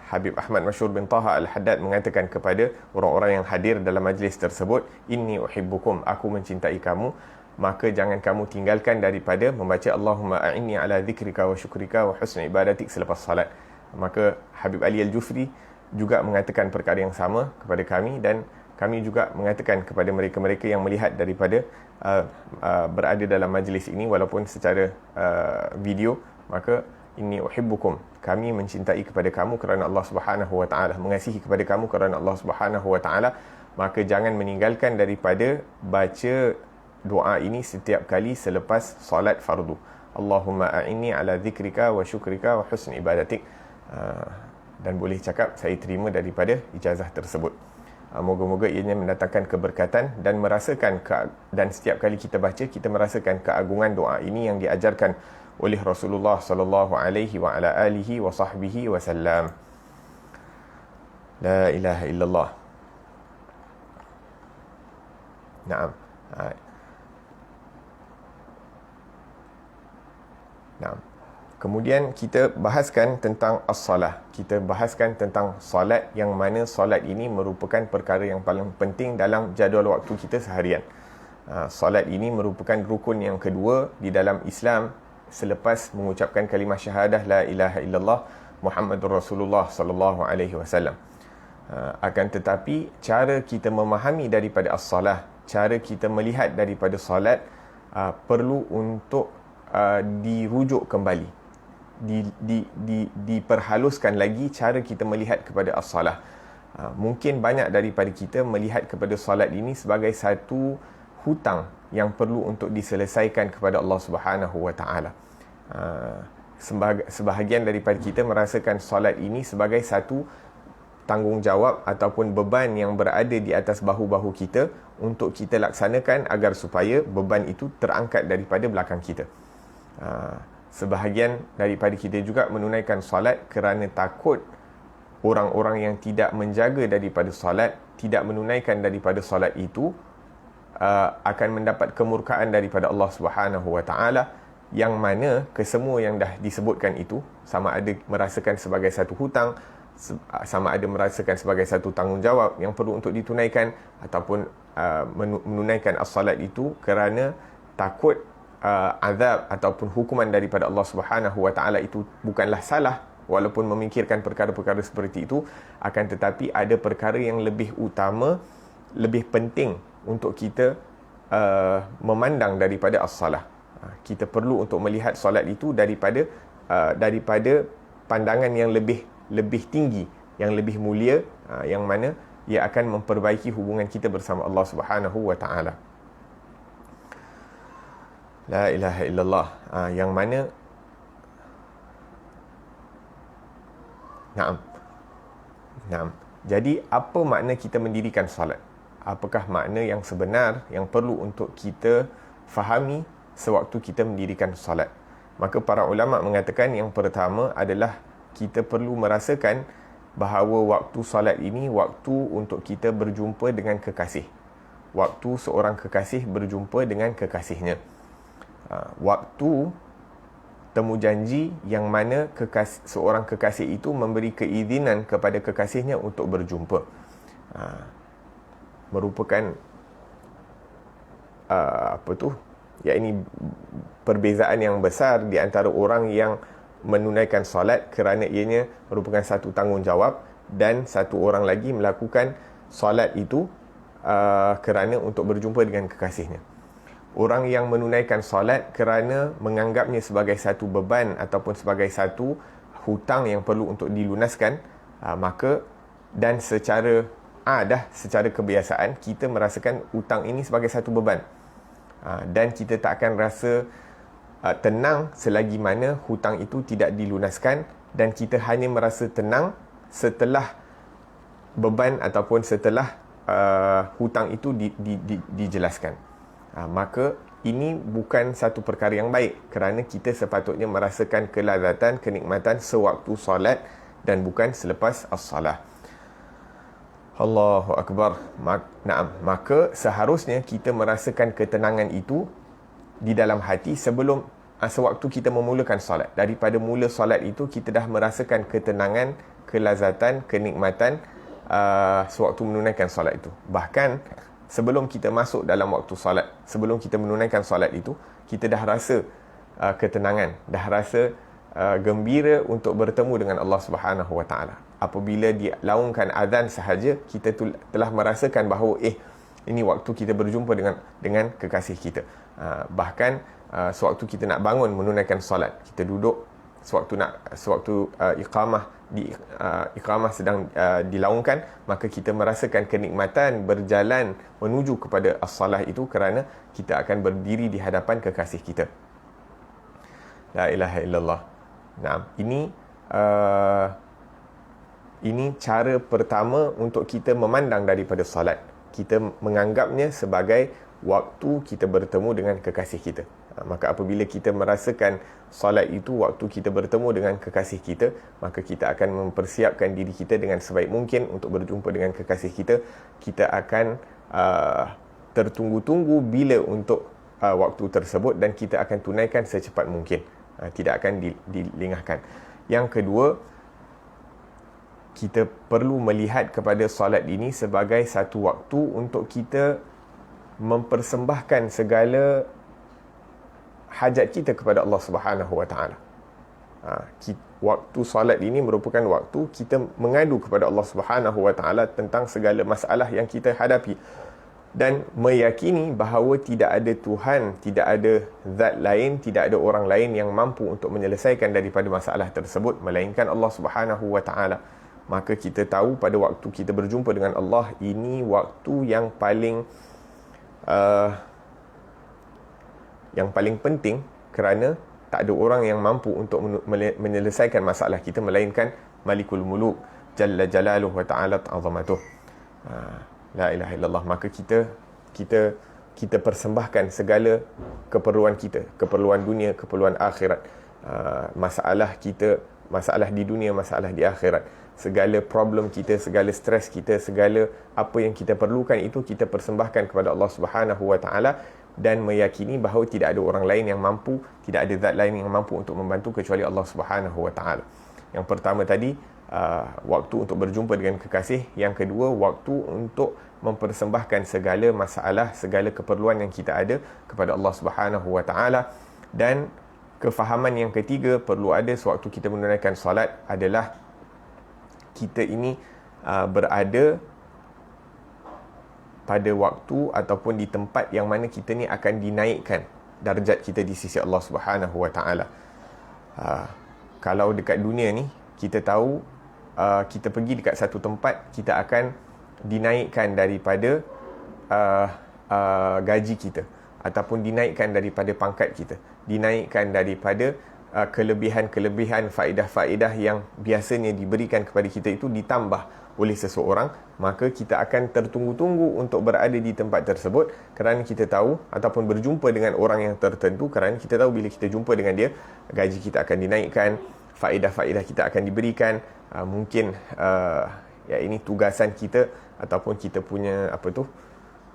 Habib Ahmad Mashhur bin Taha Al-Haddad mengatakan kepada orang-orang yang hadir dalam majlis tersebut, "Inni uhibbukum," aku mencintai kamu, maka jangan kamu tinggalkan daripada membaca Allahumma a'inni ala dhikrika wa syukrika wa husni ibadatik selepas salat. Maka Habib Ali Al-Jufri juga mengatakan perkara yang sama kepada kami, dan kami juga mengatakan kepada mereka-mereka yang melihat daripada berada dalam majlis ini walaupun secara video, maka inni uhibbukum, kami mencintai kepada kamu kerana Allah Subhanahu wa taala, mengasihi kepada kamu kerana Allah Subhanahu wa taala, maka jangan meninggalkan daripada baca doa ini setiap kali selepas solat fardu. Allahumma a'inni ala dhikrika wa syukrika wa husni ibadatik. Dan boleh cakap saya terima daripada ijazah tersebut. Moga-moga ianya mendatangkan keberkatan dan dan setiap kali kita baca, kita merasakan keagungan doa ini yang diajarkan oleh Rasulullah sallallahu alaihi wa ala alihi wa sahbihi wasallam. La ilaha illallah. Naam. Naam. Kemudian kita bahaskan tentang as-salah. Kita bahaskan tentang solat, yang mana solat ini merupakan perkara yang paling penting dalam jadual waktu kita seharian. Solat ini merupakan rukun yang kedua di dalam Islam selepas mengucapkan kalimah syahadah la ilaha illallah Muhammadur Rasulullah sallallahu alaihi wasallam. Akan tetapi cara kita memahami daripada as-salah, cara kita melihat daripada solat perlu untuk dirujuk kembali, diperhaluskan lagi cara kita melihat kepada as-salah. Mungkin banyak daripada kita melihat kepada solat ini sebagai satu hutang yang perlu untuk diselesaikan kepada Allah Subhanahu wa taala. Sebahagian daripada kita merasakan solat ini sebagai satu tanggungjawab ataupun beban yang berada di atas bahu-bahu kita untuk kita laksanakan agar supaya beban itu terangkat daripada belakang kita. Sebahagian daripada kita juga menunaikan solat kerana takut orang-orang yang tidak menjaga daripada solat, tidak menunaikan daripada solat itu akan mendapat kemurkaan daripada Allah Subhanahu Wa Taala, yang mana kesemua yang dah disebutkan itu, sama ada merasakan sebagai satu hutang, sama ada merasakan sebagai satu tanggungjawab yang perlu untuk ditunaikan, ataupun menunaikan as-salat itu kerana takut azab ataupun hukuman daripada Allah Subhanahu Wa Taala itu bukanlah salah, walaupun memikirkan perkara-perkara seperti itu, akan tetapi ada perkara yang lebih utama, lebih penting untuk kita memandang daripada as-salah. Kita perlu untuk melihat solat itu daripada pandangan yang lebih tinggi, yang lebih mulia, yang mana ia akan memperbaiki hubungan kita bersama Allah Subhanahu Wa Taala. La ilaha illallah. Yang mana Naam. Jadi apa makna kita mendirikan solat? Apakah makna yang sebenar yang perlu untuk kita fahami sewaktu kita mendirikan solat? Maka para ulama mengatakan yang pertama adalah kita perlu merasakan bahawa waktu solat ini waktu untuk kita berjumpa dengan kekasih. Waktu seorang kekasih berjumpa dengan kekasihnya. Waktu temu janji yang mana seorang kekasih itu memberi keizinan kepada kekasihnya untuk berjumpa. Merupakan ini perbezaan yang besar di antara orang yang menunaikan solat kerana ianya merupakan satu tanggungjawab, dan satu orang lagi melakukan solat itu kerana untuk berjumpa dengan kekasihnya. Orang yang menunaikan solat kerana menganggapnya sebagai satu beban ataupun sebagai satu hutang yang perlu untuk dilunaskan, maka dan secara kebiasaan kita merasakan hutang ini sebagai satu beban, dan kita tak akan rasa tenang selagi mana hutang itu tidak dilunaskan, dan kita hanya merasa tenang setelah beban ataupun setelah hutang itu dijelaskan. Maka ini bukan satu perkara yang baik, kerana kita sepatutnya merasakan kelazatan, kenikmatan sewaktu solat dan bukan selepas as-salah. Allahu Akbar. Maka seharusnya kita merasakan ketenangan itu di dalam hati sebelum sewaktu kita memulakan solat. Daripada mula solat itu kita dah merasakan ketenangan, kelazatan, kenikmatan sewaktu menunaikan solat itu. Bahkan sebelum kita masuk dalam waktu solat, sebelum kita menunaikan solat itu, kita dah rasa ketenangan, dah rasa gembira untuk bertemu dengan Allah Subhanahu Wa Taala. Apabila dilaungkan azan sahaja, kita telah merasakan bahawa ini waktu kita berjumpa dengan kekasih kita. Bahkan sewaktu kita nak bangun menunaikan solat, kita duduk sewaktu iqamah sedang dilaungkan, maka kita merasakan kenikmatan berjalan menuju kepada as-salah itu kerana kita akan berdiri di hadapan kekasih kita. La ilaha illallah. Ini cara pertama untuk kita memandang daripada solat. Kita menganggapnya sebagai waktu kita bertemu dengan kekasih kita. Maka apabila kita merasakan solat itu waktu kita bertemu dengan kekasih kita, maka kita akan mempersiapkan diri kita dengan sebaik mungkin untuk berjumpa dengan kekasih kita. Kita akan tertunggu-tunggu bila untuk waktu tersebut, dan kita akan tunaikan secepat mungkin. Tidak akan dilengahkan. Yang kedua, kita perlu melihat kepada solat ini sebagai satu waktu untuk kita mempersembahkan segala hajat kita kepada Allah Subhanahu Wa Taala. Waktu solat ini merupakan waktu kita mengadu kepada Allah Subhanahu Wa Taala tentang segala masalah yang kita hadapi, dan meyakini bahawa tidak ada Tuhan, tidak ada zat lain, tidak ada orang lain yang mampu untuk menyelesaikan daripada masalah tersebut melainkan Allah Subhanahu Wa Taala. Maka kita tahu pada waktu kita berjumpa dengan Allah, ini waktu yang paling penting, kerana tak ada orang yang mampu untuk menyelesaikan masalah kita melainkan Malikul Muluk, jalla jalaluhu wa ta'ala azamatuh. La ilaha illallah. Maka kita persembahkan segala keperluan kita, keperluan dunia, keperluan akhirat, masalah kita, masalah di dunia, masalah di akhirat, segala problem kita, segala stres kita, segala apa yang kita perlukan itu kita persembahkan kepada Allah Subhanahu wa taala, dan meyakini bahawa tidak ada orang lain yang mampu, tidak ada zat lain yang mampu untuk membantu kecuali Allah Subhanahu wa taala. Yang pertama tadi, waktu untuk berjumpa dengan kekasih. Yang kedua, waktu untuk mempersembahkan segala masalah, segala keperluan yang kita ada kepada Allah Subhanahu wa taala. Dan kefahaman yang ketiga perlu ada sewaktu kita menunaikan solat adalah kita ini berada pada waktu ataupun di tempat yang mana kita ni akan dinaikkan darjat kita di sisi Allah Subhanahu wa taala. Kalau dekat dunia ni kita tahu, kita pergi dekat satu tempat, kita akan dinaikkan daripada gaji kita, ataupun dinaikkan daripada pangkat kita, dinaikkan daripada kelebihan-kelebihan, faedah-faedah yang biasanya diberikan kepada kita itu ditambah oleh seseorang. Maka kita akan tertunggu-tunggu untuk berada di tempat tersebut kerana kita tahu, ataupun berjumpa dengan orang yang tertentu kerana kita tahu bila kita jumpa dengan dia, gaji kita akan dinaikkan, faedah-faedah kita akan diberikan, mungkin ya ini tugasan kita ataupun kita punya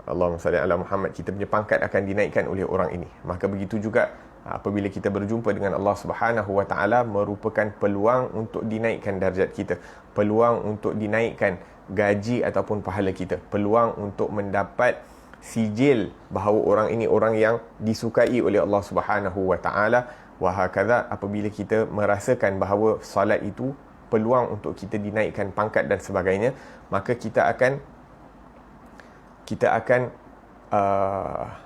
Allahumma salli ala Muhammad, kita punya pangkat akan dinaikkan oleh orang ini. Maka begitu juga apabila kita berjumpa dengan Allah Subhanahu wa taala, merupakan peluang untuk dinaikkan darjat kita, peluang untuk dinaikkan gaji ataupun pahala kita, peluang untuk mendapat sijil bahawa orang ini orang yang disukai oleh Allah Subhanahu wa taala. Wa hakadha, apabila kita merasakan bahawa solat itu peluang untuk kita dinaikkan pangkat dan sebagainya, maka kita akan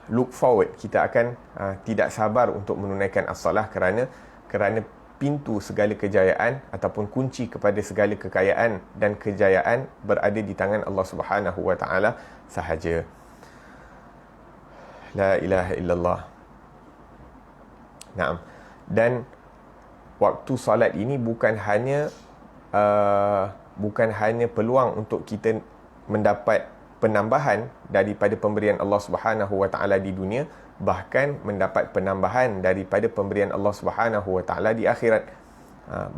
look forward, kita akan tidak sabar untuk menunaikan as-salah kerana pintu segala kejayaan ataupun kunci kepada segala kekayaan dan kejayaan berada di tangan Allah Subhanahu wa taala sahaja. La ilaha illallah. Naam. Dan waktu solat ini bukan hanya peluang untuk kita mendapat penambahan daripada pemberian Allah Subhanahu wa taala di dunia, bahkan mendapat penambahan daripada pemberian Allah Subhanahu wa taala di akhirat.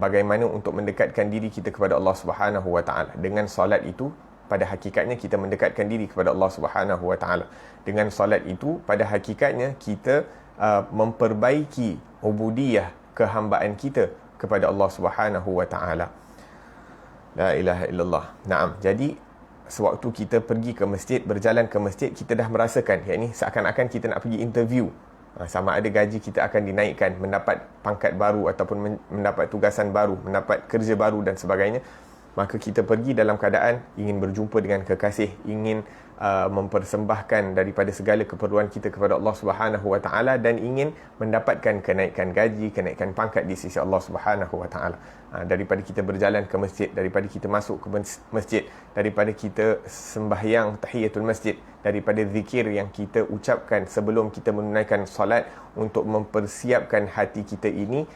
Bagaimana untuk mendekatkan diri kita kepada Allah Subhanahu wa taala? Dengan solat itu pada hakikatnya kita mendekatkan diri kepada Allah Subhanahu wa taala. Dengan solat itu pada hakikatnya kita memperbaiki ubudiyah, kehambaan kita kepada Allah Subhanahu wa taala. La ilaha illallah. Naam. Jadi sewaktu kita pergi ke masjid, berjalan ke masjid, kita dah merasakan, yakni seakan-akan kita nak pergi interview, sama ada gaji kita akan dinaikkan, mendapat pangkat baru ataupun mendapat tugasan baru, mendapat kerja baru dan sebagainya. Maka kita pergi dalam keadaan ingin berjumpa dengan kekasih, ingin mempersembahkan daripada segala keperluan kita kepada Allah Subhanahu wa taala, dan ingin mendapatkan kenaikan gaji, kenaikan pangkat di sisi Allah Subhanahu wa taala. Daripada kita berjalan ke masjid, daripada kita masuk ke masjid, daripada kita sembahyang tahiyatul masjid, daripada zikir yang kita ucapkan sebelum kita menunaikan solat, untuk mempersiapkan hati kita ini,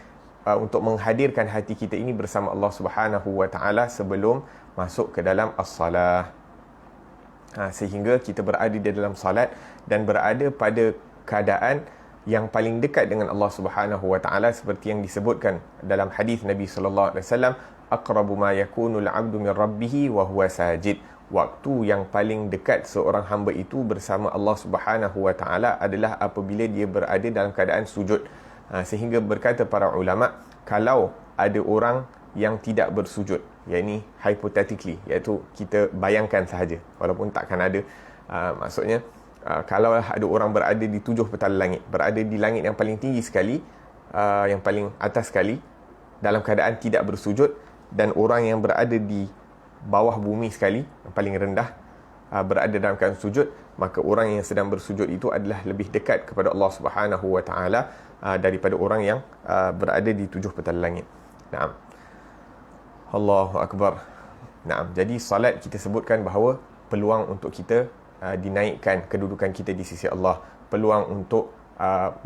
untuk menghadirkan hati kita ini bersama Allah Subhanahu wa taala sebelum masuk ke dalam as-salah. Sehingga kita berada di dalam salat dan berada pada keadaan yang paling dekat dengan Allah Subhanahu wa taala, seperti yang disebutkan dalam hadis Nabi sallallahu alaihi wasallam, aqrabu ma yakunul 'abdu min rabbih wa huwa sajid. Waktu yang paling dekat seorang hamba itu bersama Allah Subhanahu wa taala adalah apabila dia berada dalam keadaan sujud. Sehingga berkata para ulama, kalau ada orang yang tidak bersujud, yakni hypothetically, iaitu kita bayangkan sahaja walaupun takkan ada, maksudnya kalau ada orang berada di 7 petala langit, berada di langit yang paling tinggi sekali, yang paling atas sekali, dalam keadaan tidak bersujud, dan orang yang berada di bawah bumi sekali, yang paling rendah, berada dalam keadaan sujud, maka orang yang sedang bersujud itu adalah lebih dekat kepada Allah Subhanahu wa taala daripada orang yang berada di 7 petala langit. Naam. Allahu akbar. Naam. Jadi salat kita sebutkan bahawa peluang untuk kita dinaikkan kedudukan kita di sisi Allah, peluang untuk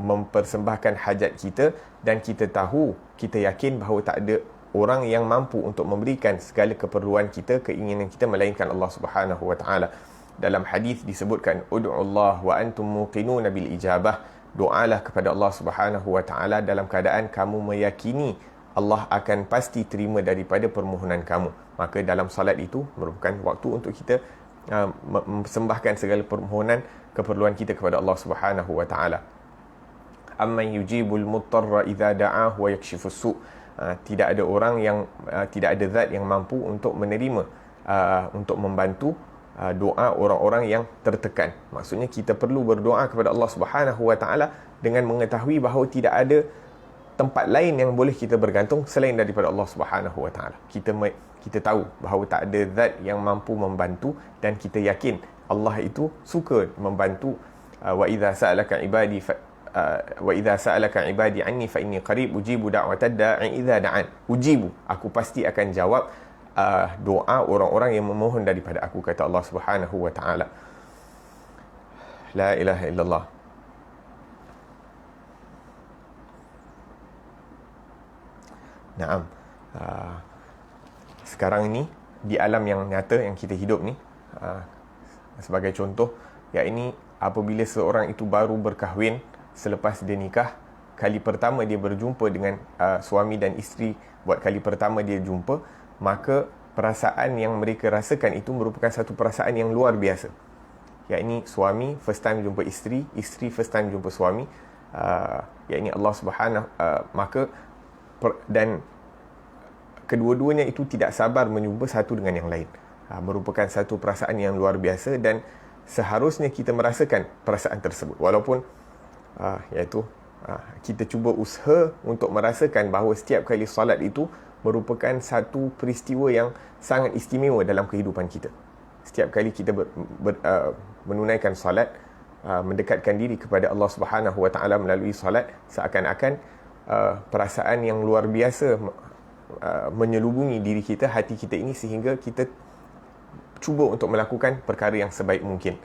mempersembahkan hajat kita, dan kita tahu, kita yakin bahawa tak ada orang yang mampu untuk memberikan segala keperluan kita, keinginan kita, melainkan Allah Subhanahu wa taala. Dalam hadis disebutkan, ud'ullah wa antum muqinuna bil ijabah. Doalah kepada Allah Subhanahu wa taala dalam keadaan kamu meyakini Allah akan pasti terima daripada permohonan kamu. Maka dalam salat itu merupakan waktu untuk kita mempersembahkan segala permohonan keperluan kita kepada Allah Subhanahu wa taala. Amman yujibul muttarra idza da'ahu wa yakshifus su'. Tidak ada orang yang tidak ada zat yang mampu untuk menerima untuk membantu doa orang-orang yang tertekan. Maksudnya kita perlu berdoa kepada Allah Subhanahu wa taala dengan mengetahui bahawa tidak ada tempat lain yang boleh kita bergantung selain daripada Allah Subhanahu wa taala. Kita tahu bahawa tak ada zat yang mampu membantu, dan kita yakin Allah itu suka membantu. Wa idza sa'alaka ibadi anni fa inni qarib ujibu da'watad da'i idza da'an. Ujibu, aku pasti akan jawab doa orang-orang yang memohon daripada aku, kata Allah Subhanahu wa taala. La ilaha illallah. Naam. Sekarang ini di alam yang nyata yang kita hidup ni, sebagai contoh, yakni apabila seorang itu baru berkahwin selepas dia nikah, kali pertama dia berjumpa dengan suami dan isteri, buat kali pertama dia jumpa, maka perasaan yang mereka rasakan itu merupakan satu perasaan yang luar biasa. Yakni suami first time jumpa isteri, isteri first time jumpa suami, yakni Allah Subhanahu maka dan kedua-duanya itu tidak sabar menjumpa satu dengan yang lain. Merupakan satu perasaan yang luar biasa, dan seharusnya kita merasakan perasaan tersebut. Walaupun kita cuba usaha untuk merasakan bahawa setiap kali salat itu merupakan satu peristiwa yang sangat istimewa dalam kehidupan kita. Setiap kali kita menunaikan salat, mendekatkan diri kepada Allah Subhanahu wa taala melalui salat, seakan-akan perasaan yang luar biasa menyelubungi diri kita, hati kita ini, sehingga kita cuba untuk melakukan perkara yang sebaik mungkin.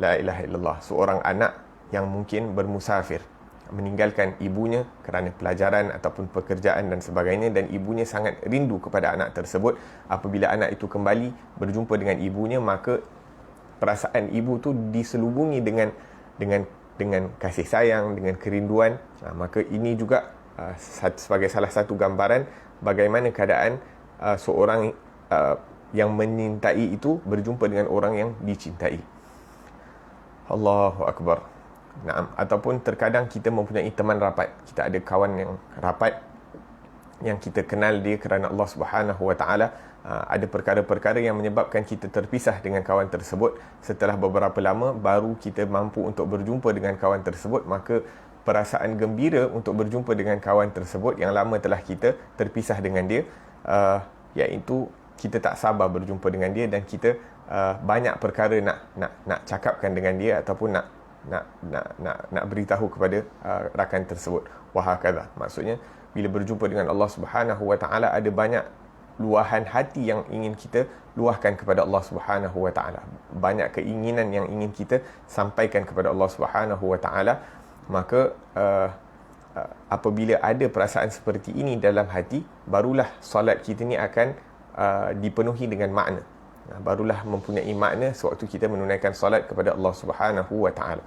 La ilaha illallah. Seorang anak yang mungkin bermusafir, meninggalkan ibunya kerana pelajaran ataupun pekerjaan dan sebagainya, dan ibunya sangat rindu kepada anak tersebut. Apabila anak itu kembali berjumpa dengan ibunya, maka perasaan ibu tu diselubungi dengan kasih sayang, dengan kerinduan. Maka ini juga sebagai salah satu gambaran bagaimana keadaan seorang yang menyintai itu berjumpa dengan orang yang dicintai. Allahu Akbar. Ataupun terkadang kita mempunyai teman rapat, kita ada kawan yang rapat yang kita kenal dia kerana Allah Subhanahu wa taala. Ada perkara-perkara yang menyebabkan kita terpisah dengan kawan tersebut. Setelah beberapa lama baru kita mampu untuk berjumpa dengan kawan tersebut, maka perasaan gembira untuk berjumpa dengan kawan tersebut yang lama telah kita terpisah dengan dia, iaitu kita tak sabar berjumpa dengan dia, dan kita banyak perkara nak cakapkan dengan dia, ataupun nak beritahu kepada rakan tersebut. Wahakadha. Maksudnya bila berjumpa dengan Allah Subhanahu wa taala, ada banyak luahan hati yang ingin kita luahkan kepada Allah Subhanahu wa taala. Banyak keinginan yang ingin kita sampaikan kepada Allah Subhanahu wa taala. Maka apabila ada perasaan seperti ini dalam hati, barulah solat kita ni akan dipenuhi dengan makna. Barulah mempunyai makna sewaktu kita menunaikan solat kepada Allah Subhanahu wa taala.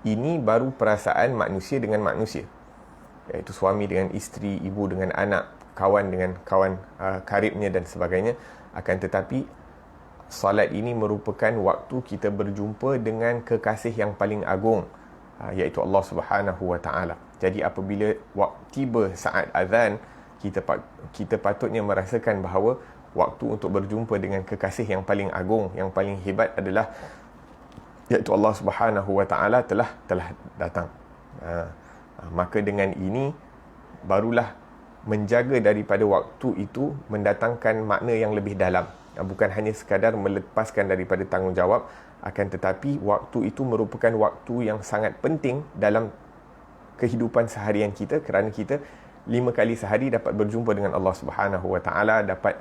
Ini baru perasaan manusia dengan manusia, iaitu suami dengan isteri, ibu dengan anak, kawan dengan kawan karibnya dan sebagainya. Akan tetapi salat ini merupakan waktu kita berjumpa dengan kekasih yang paling agung, iaitu Allah Subhanahu wa taala. Jadi apabila tiba saat azan, kita patutnya merasakan bahawa waktu untuk berjumpa dengan kekasih yang paling agung, yang paling hebat adalah, iaitu Allah Subhanahu wa taala telah datang. Maka dengan ini barulah menjaga daripada waktu itu mendatangkan makna yang lebih dalam. Bukan hanya sekadar melepaskan daripada tanggungjawab, akan tetapi waktu itu merupakan waktu yang sangat penting dalam kehidupan seharian kita, kerana kita 5 kali sehari dapat berjumpa dengan Allah Subhanahu wa taala, dapat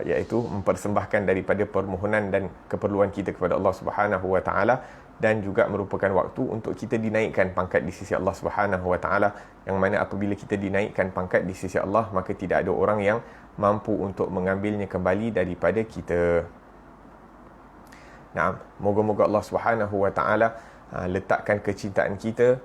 iaitu mempersembahkan daripada permohonan dan keperluan kita kepada Allah Subhanahu wa taala, dan juga merupakan waktu untuk kita dinaikkan pangkat di sisi Allah Subhanahu wa taala, yang mana apabila kita dinaikkan pangkat di sisi Allah, maka tidak ada orang yang mampu untuk mengambilnya kembali daripada kita. Nah, moga-moga Allah Subhanahu wa taala letakkan kecintaan kita,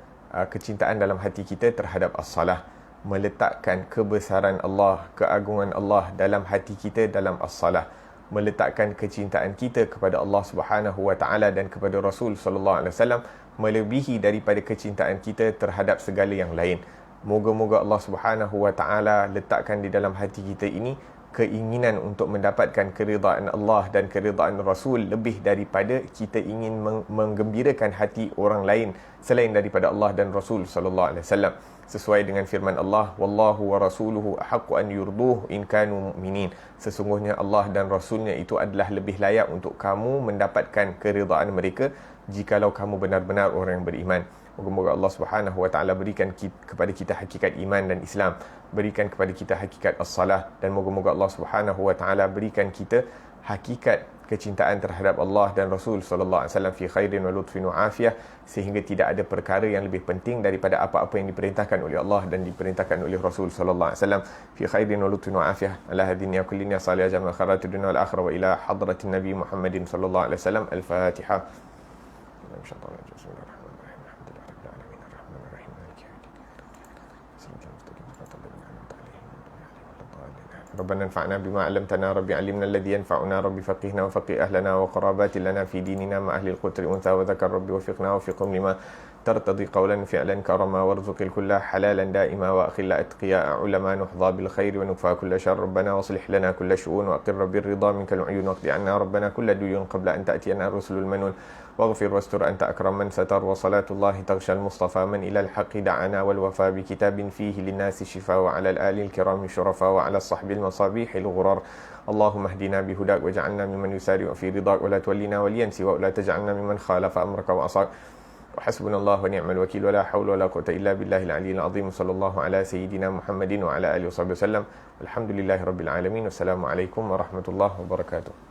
kecintaan dalam hati kita terhadap as-salah, meletakkan kebesaran Allah, keagungan Allah dalam hati kita dalam as-salah, meletakkan kecintaan kita kepada Allah Subhanahu wa taala dan kepada Rasul sallallahu alaihi wasallam melebihi daripada kecintaan kita terhadap segala yang lain. Moga-moga Allah Subhanahu wa taala letakkan di dalam hati kita ini keinginan untuk mendapatkan keridaan Allah dan keridaan Rasul lebih daripada kita ingin menggembirakan hati orang lain selain daripada Allah dan Rasul sallallahu alaihi wasallam. Sesuai dengan firman Allah, wallahu wa rasuluhu ahaqqu an yurduhu in kanu mu'minin. Sesungguhnya Allah dan Rasulnya itu adalah lebih layak untuk kamu mendapatkan keridaan mereka jikalau kamu benar-benar orang yang beriman. Moga-moga Allah Subhanahu wa taala berikan kepada kita hakikat iman dan Islam, berikan kepada kita hakikat as-salah, dan moga-moga Allah Subhanahu wa taala berikan kita hakikat kecintaan terhadap Allah dan Rasul sallallahu alaihi wasallam fi khairin wa lutfin wa afiyah, sehingga tidak ada perkara yang lebih penting daripada apa-apa yang diperintahkan oleh Allah dan diperintahkan oleh Rasul sallallahu alaihi wasallam fi khairin wa lutfin wa afiyah ala hadhihi kullina salih jamal khairatid dunya wal akhirah wa ila hadratin nabi Muhammadin sallallahu alaihi wasallam. Al-Fatiha. ربنا انفعنا بما علمتنا ربي علمنا الذي ينفعنا ربي فقهنا وفقه أهلنا وقرابات لنا في ديننا مع أهل القتل أنثى وذكر ربي وفقنا وفقهم لما ترتضي قولا فعلا كرما وارزق الكل حلالا دائما وأخل أتقياء علماء نحظى بالخير ونكفى كل شر ربنا واصلح لنا كل شؤون وأقر بالرضا منك العيون واقض عنا ربنا كل ديون قبل أن تأتينا الرسل المنون واغفر واستر أنت أكرم من ستر وصلاة الله تغشى المصطفى من إلى الحق دعانا والوفاء بكتاب فيه للناس شفاء وعلى الآل الكرام الشرفاء وعلى الصحب المصابيح الغرار اللهم اهدنا بهداك واجعلنا ممن يسارع في رضاك ولا تولنا وليا سواك ولا تجعلنا ممن خالف أمرك وعصاك وحسبنا الله ونعم الوكيل ولا حول ولا قوة إلا بالله العلي العظيم صلى الله على سيدنا محمد وعلى آله وصحبه وسلم. الحمد لله رب العالمين والسلام عليكم ورحمة الله وبركاته.